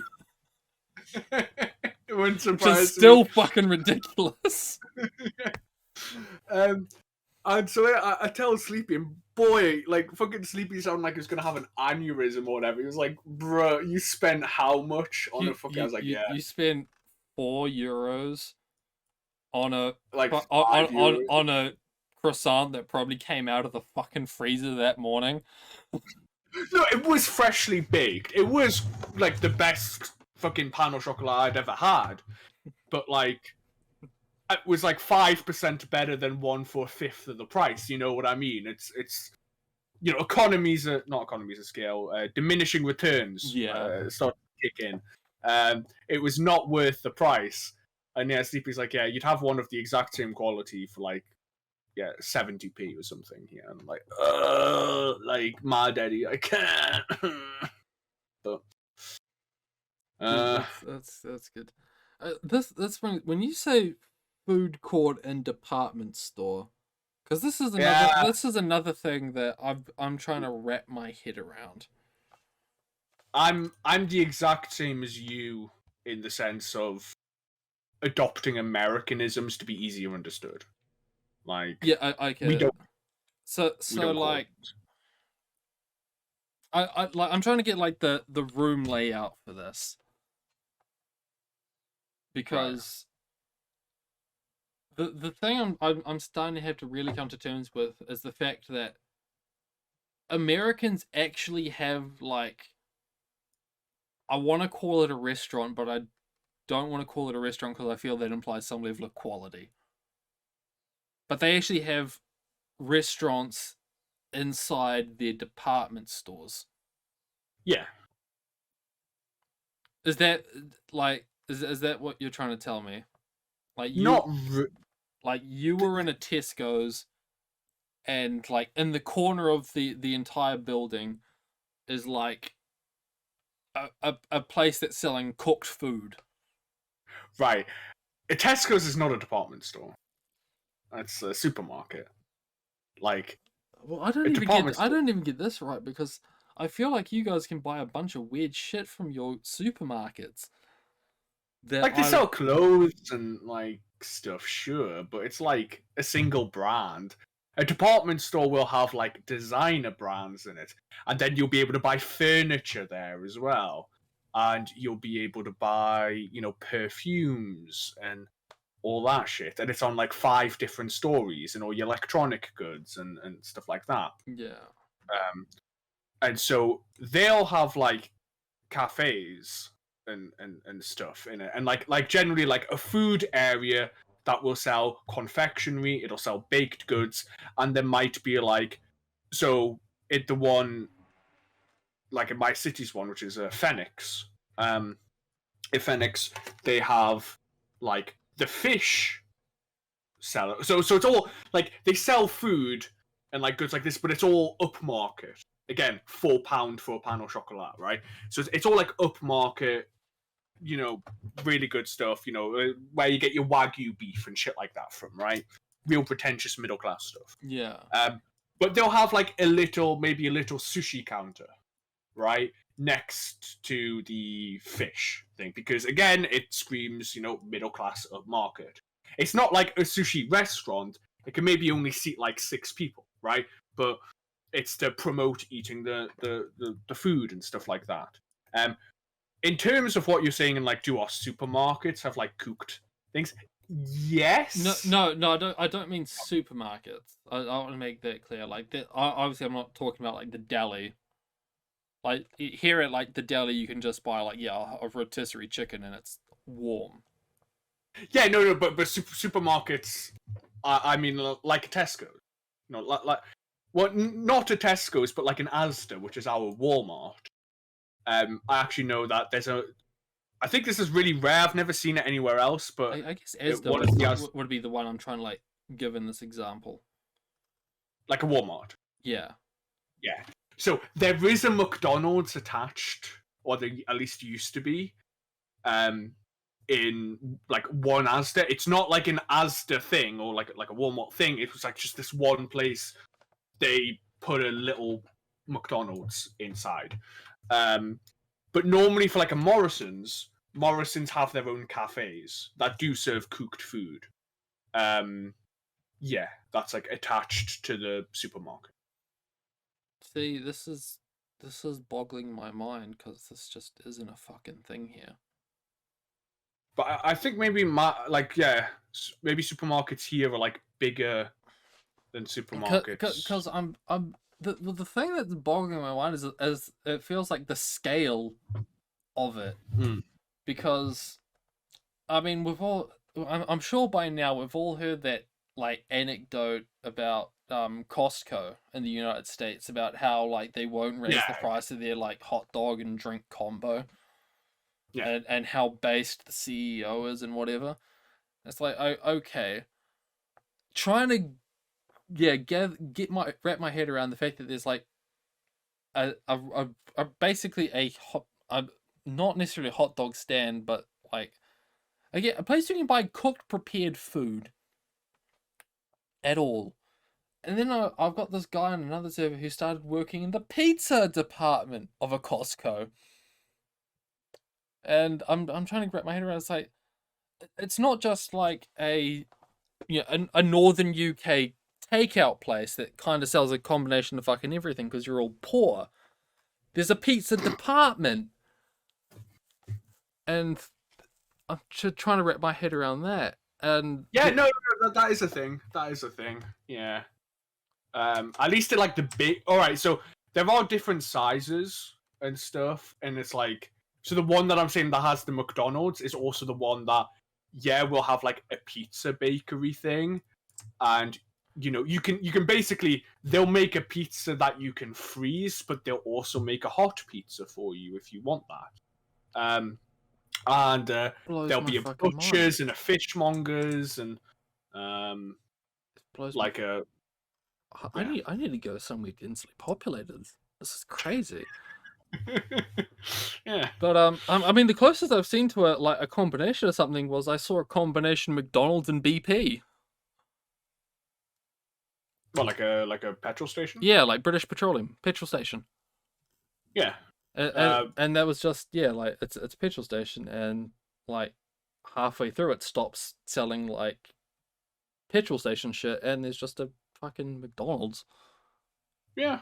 Speaker 2: It wouldn't surprise
Speaker 1: me. Which is still fucking ridiculous.
Speaker 2: And so I tell Sleepy, and boy, like fucking Sleepy sounded like he was gonna have an aneurysm or whatever. He was like, "Bro, you spent how much on a fucking?" I was like, "Yeah."
Speaker 1: You spent €4 on a
Speaker 2: like
Speaker 1: on a croissant that probably came out of the fucking freezer that morning.
Speaker 2: No, it was freshly baked. It was like the best fucking pan au chocolat I'd ever had, but like. It was like 5% better than one for a fifth of the price. You know what I mean? It's not economies of scale, diminishing returns. Start to kick in. It was not worth the price. And yeah, Sleepy's like, yeah, you'd have one of the exact same quality for like, 70p or something. Yeah, and I'm like my daddy, I can't. But
Speaker 1: that's good. That's when you say food court and department store, because this is another thing that I'm trying to wrap my head around.
Speaker 2: I'm the exact same as you in the sense of adopting Americanisms to be easier understood. Like
Speaker 1: I get it. So like I'm trying to get like the room layout for this, because the thing I'm starting to have to really come to terms with is the fact that Americans actually have like, I want to call it a restaurant, but I don't want to call it a restaurant because I feel that implies some level of quality. But they actually have restaurants inside their department stores.
Speaker 2: Yeah.
Speaker 1: Is that like is that what you're trying to tell me? Like like you were in a Tesco's, and like in the corner of the entire building is like a place that's selling cooked food.
Speaker 2: Right. A Tesco's is not a department store. It's a supermarket. Like,
Speaker 1: well, I don't even get this right, because I feel like you guys can buy a bunch of weird shit from your supermarkets.
Speaker 2: Like they sell clothes and like stuff, sure, but it's like a single brand. A department store will have like designer brands in it, and then you'll be able to buy furniture there as well, and you'll be able to buy, perfumes and all that shit, and it's on like 5 different stories, and all your electronic goods and stuff like that.
Speaker 1: Yeah.
Speaker 2: And so they'll have like cafes and stuff in it, and like generally like a food area that will sell confectionery, it'll sell baked goods, and there might be like, so at the one
Speaker 3: like in my city's one, which is Phoenix. In Phoenix, they have like the fish seller. So it's all like they sell food and like goods like this, but it's all upmarket. Again, £4 for a pan au chocolat, right? So it's all like upmarket, really good stuff. Where you get your Wagyu beef and shit like that from, right? Real pretentious middle class stuff.
Speaker 1: Yeah.
Speaker 3: But they'll have like maybe a little sushi counter, right, next to the fish thing, because again, it screams, middle class upmarket. It's not like a sushi restaurant. It can maybe only seat like 6 people, right? But it's to promote eating the food and stuff like that. In terms of what you're saying, and like, do our supermarkets have like cooked things? Yes.
Speaker 1: No, I don't mean supermarkets. I want to make that clear. Like, obviously, I'm not talking about like the deli. Like here at like the deli, you can just buy like a rotisserie chicken and it's warm.
Speaker 3: Yeah, no, but supermarkets. I mean, like a Tesco. Like well, not a Tesco's, but like an Asda, which is our Walmart. I actually know that there's a. I think this is really rare. I've never seen it anywhere else, but
Speaker 1: I guess Asda would be the one I'm trying to like give in this example.
Speaker 3: Like a Walmart.
Speaker 1: Yeah.
Speaker 3: Yeah. So there is a McDonald's attached, or there at least used to be, in like one Asda. It's not like an Asda thing or like a Walmart thing. It was like just this one place. They put a little McDonald's inside. But normally for like a Morrison's have their own cafes that do serve cooked food. Yeah, that's like attached to the supermarket.
Speaker 1: See, this is boggling my mind because this just isn't a fucking thing here.
Speaker 3: But I think maybe maybe supermarkets here are like bigger than supermarkets.
Speaker 1: Because the thing that's boggling my mind is it feels like the scale of it. Because I mean, I'm sure by now we've all heard that like anecdote about Costco in the United States about how like they won't raise the price of their like hot dog and drink combo. Yeah. And how based the CEO is and whatever. It's like, okay. Trying to wrap my head around the fact that there's like a basically a not necessarily a hot dog stand, but like again a place you can buy cooked prepared food at all. And then I've got this guy on another server who started working in the pizza department of a Costco. And I'm trying to wrap my head around. It's like it's not just like a northern UK takeout place that kind of sells a combination of fucking everything because you're all poor. There's a pizza department, and I'm trying to wrap my head around that. And
Speaker 3: yeah, no, that is a thing. That is a thing. Yeah. At least at like the big. All right, so there are different sizes and stuff, and it's like. So the one that I'm saying that has the McDonald's is also the one that, will have like a pizza bakery thing, and you can basically they'll make a pizza that you can freeze, but they'll also make a hot pizza for you if you want that. And there'll be a butcher's and a fishmonger's and like a.
Speaker 1: I need to go somewhere densely populated. This is crazy.
Speaker 3: Yeah,
Speaker 1: but I mean, the closest I've seen to a combination of something was I saw a combination McDonald's and BP.
Speaker 3: Well, like a petrol station.
Speaker 1: Yeah, like British Petroleum petrol station.
Speaker 3: Yeah,
Speaker 1: and that was just like it's a petrol station, and like halfway through it stops selling like petrol station shit, and there's just a fucking McDonald's.
Speaker 3: Yeah.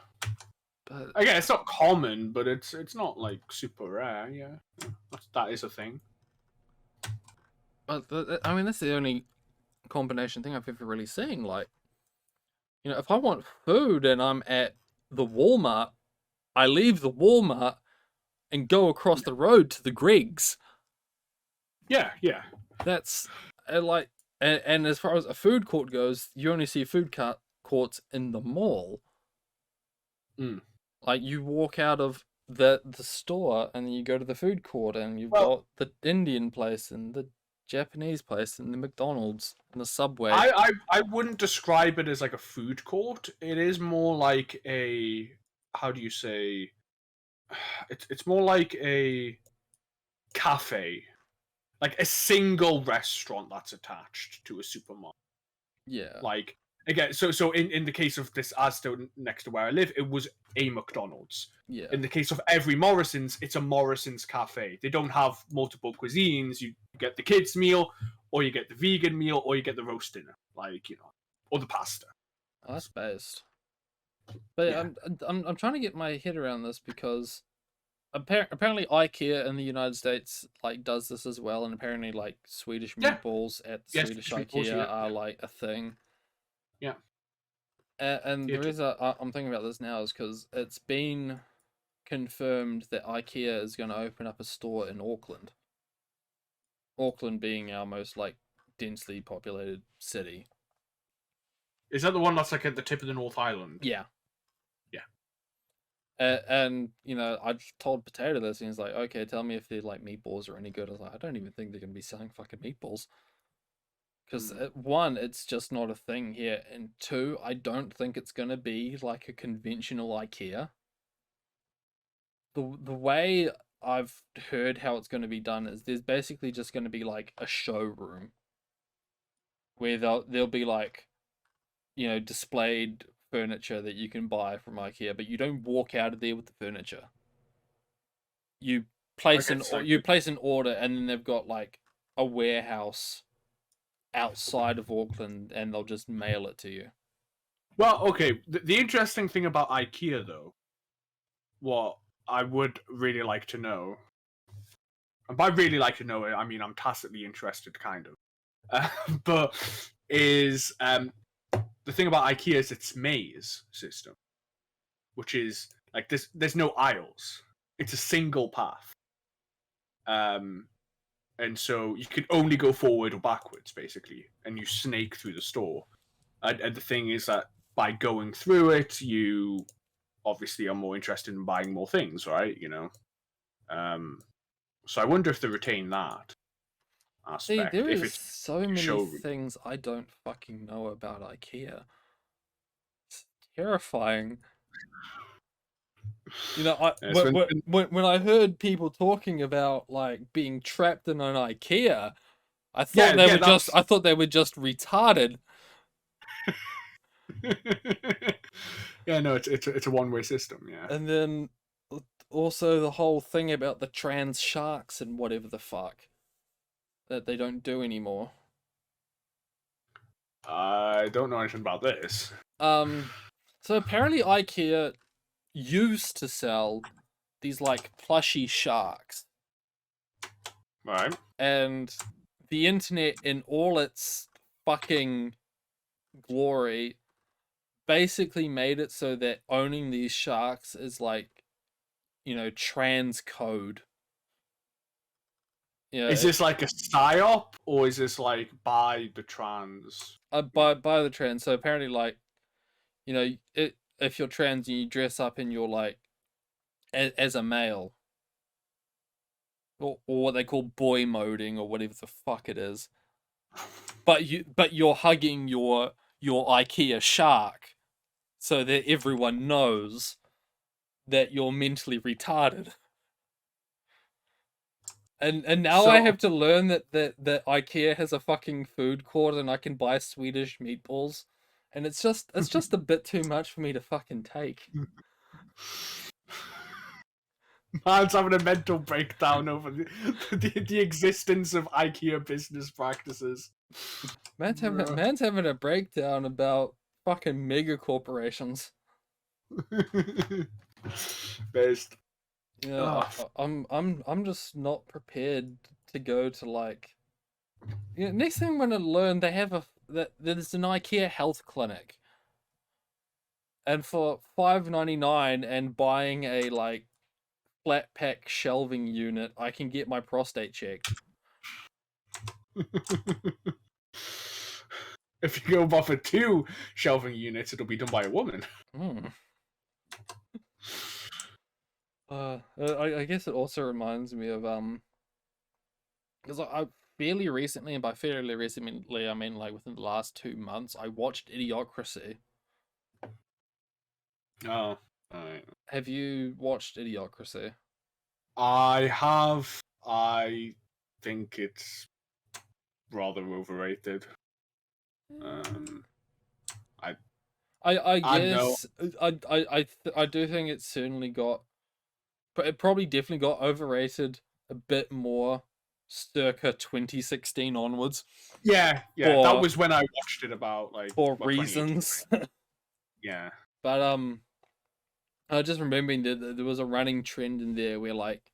Speaker 1: But
Speaker 3: again, it's not common, but it's not like super rare. Yeah, that is a thing.
Speaker 1: But I mean, that's the only combination thing I've ever really seen. Like, if I want food and I'm at the Walmart, I leave the Walmart and go across the road to the Greggs.
Speaker 3: Yeah.
Speaker 1: That's like, and as far as a food court goes, you only see food courts in the mall.
Speaker 3: Mm.
Speaker 1: Like, you walk out of the store, and then you go to the food court, and you've
Speaker 3: Well-
Speaker 1: got the Indian place and the Japanese place and the McDonald's and the Subway.
Speaker 3: I wouldn't describe it as like a food court. It is more like a, how do you say? It's more like a cafe, like a single restaurant that's attached to a supermarket.
Speaker 1: Yeah.
Speaker 3: Like again, so in the case of this Asda next to where I live, it was a McDonald's.
Speaker 1: Yeah.
Speaker 3: In the case of every Morrison's, it's a Morrison's cafe. They don't have multiple cuisines. You get the kids meal, or you get the vegan meal, or you get the roast dinner, like, you know, or the pasta.
Speaker 1: Oh, that's based. But
Speaker 3: Yeah.
Speaker 1: I'm trying to get my head around this because apparently IKEA in the United States like does this as well, and apparently like Swedish
Speaker 3: Yeah.
Speaker 1: meatballs at the
Speaker 3: Yes,
Speaker 1: Swedish
Speaker 3: Swedish
Speaker 1: IKEA
Speaker 3: meatballs, yeah.
Speaker 1: are like a thing.
Speaker 3: Yeah.
Speaker 1: And
Speaker 3: Yeah,
Speaker 1: the reason I'm thinking about this now is because it's been confirmed that IKEA is going to open up a store in Auckland. Auckland being our most like densely populated city.
Speaker 3: Is that the one that's like at the tip of the North Island?
Speaker 1: Yeah.
Speaker 3: Yeah.
Speaker 1: And you know, I told Potato this, and he's like, "Okay, tell me if their like meatballs are any good." I was like, "I don't even think they're gonna be selling fucking meatballs." Because one, it's just not a thing here, and two, I don't think it's gonna be like a conventional IKEA. The way I've heard how it's gonna be done is there's basically just gonna be like a showroom where there'll be like, you know, displayed furniture that you can buy from IKEA, but you don't walk out of there with the furniture. You place an order, and then they've got like a warehouse outside of Auckland, and they'll just mail it to you.
Speaker 3: Well, okay. The interesting thing about IKEA, though, what I would really like to know, and by really like to know it, I mean I'm tacitly interested, kind of, but is the thing about IKEA is its maze system, which is like this. There's no aisles. It's a single path. And so you can only go forward or backwards, basically, and you snake through the store. And the thing is that by going through it, you obviously are more interested in buying more things, right? You know. So I wonder if they retain that
Speaker 1: See,
Speaker 3: aspect.
Speaker 1: there
Speaker 3: if
Speaker 1: is
Speaker 3: it's
Speaker 1: so many
Speaker 3: showroom.
Speaker 1: things I don't fucking know about IKEA. It's terrifying. You know,
Speaker 3: Yes,
Speaker 1: when I heard people talking about like being trapped in an IKEA, I thought
Speaker 3: Yeah,
Speaker 1: they
Speaker 3: yeah,
Speaker 1: were just I thought they were just retarded.
Speaker 3: Yeah, no, it's a one-way system. Yeah.
Speaker 1: And then also the whole thing about the trans sharks and whatever the fuck that they don't do anymore.
Speaker 3: I don't know anything about this.
Speaker 1: So apparently IKEA used to sell these like plushy sharks,
Speaker 3: Right.
Speaker 1: and the internet in all its fucking glory basically made it so that owning these sharks is like, you know, trans code. Yeah,
Speaker 3: Is this like a psyop, or is this like by the trans?
Speaker 1: by the trans? So apparently, like, you know, if you're trans and you dress up in your like as a male, or what they call boy moding or whatever the fuck it is, but you're hugging your IKEA shark, so that everyone knows that you're mentally retarded. And now I have to learn that IKEA has a fucking food court and I can buy Swedish meatballs, and it's just a bit too much for me to fucking take.
Speaker 3: Man's having a mental breakdown over the existence of IKEA business practices.
Speaker 1: Man's having a breakdown about fucking mega corporations.
Speaker 3: Based.
Speaker 1: Yeah, I'm just not prepared to go to like. You know, next thing I'm gonna learn, they have there's an IKEA health clinic, and for $5.99 and buying a like flat pack shelving unit, I can get my prostate checked.
Speaker 3: If you go above for 2 shelving units, it'll be done by a woman.
Speaker 1: Mm. I guess it also reminds me of because I fairly recently, and by fairly recently I mean like within the last 2 months, I watched Idiocracy.
Speaker 3: Oh, alright.
Speaker 1: Have you watched Idiocracy?
Speaker 3: I have. I think it's rather overrated. I
Speaker 1: I
Speaker 3: I know.
Speaker 1: guess I do think it's certainly got, but it probably definitely got overrated a bit more circa 2016 onwards
Speaker 3: Yeah, that
Speaker 1: for
Speaker 3: was when I watched it about like
Speaker 1: for
Speaker 3: 28.
Speaker 1: reasons.
Speaker 3: Yeah.
Speaker 1: But I just remembering that there was a running trend in there where like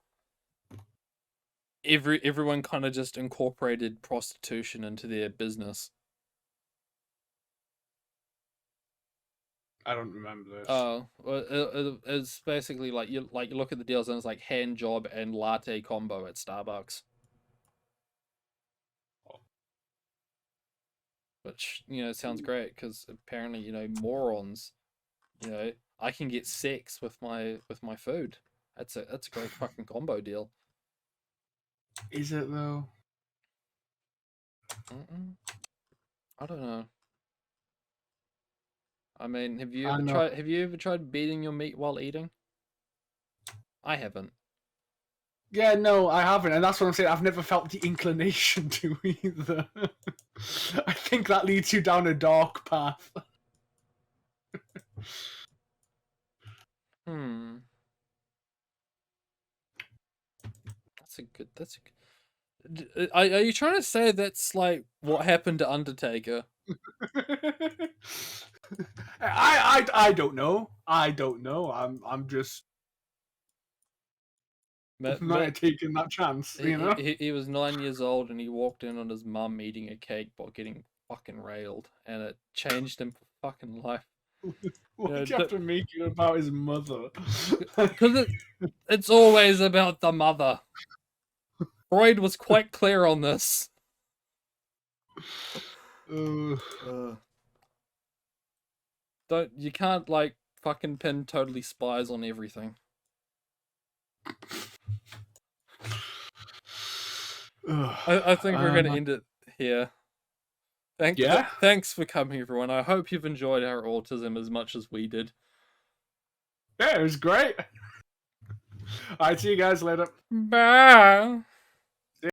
Speaker 1: everyone kind of just incorporated prostitution into their business.
Speaker 3: I don't remember this.
Speaker 1: Oh, it's basically like you look at the deals and it's like hand job and latte combo at Starbucks. Which, sounds great because apparently, morons, I can get sex with my food. That's a great fucking combo deal.
Speaker 3: Is it though?
Speaker 1: I don't know. I mean, have you
Speaker 3: I
Speaker 1: ever
Speaker 3: know.
Speaker 1: tried beating your meat while eating? I haven't.
Speaker 3: Yeah, no, I haven't, and that's what I'm saying. I've never felt the inclination to either. I think that leads you down a dark path.
Speaker 1: That's a good. Are you trying to say that's like what happened to Undertaker?
Speaker 3: I don't know. I don't know. I'm just not taking that chance, you know?
Speaker 1: He was 9 years old and he walked in on his mum eating a cake while getting fucking railed, and it changed him for fucking life.
Speaker 3: Why do you have to make it about his mother?
Speaker 1: Because it's always about the mother. Freud was quite clear on this. You can't like fucking pin Totally Spies on everything. I think we're gonna end it here. Thanks for coming, everyone. I hope you've enjoyed our autism as much as we did.
Speaker 3: Yeah, it was great. Alright, see you guys later.
Speaker 1: Bye.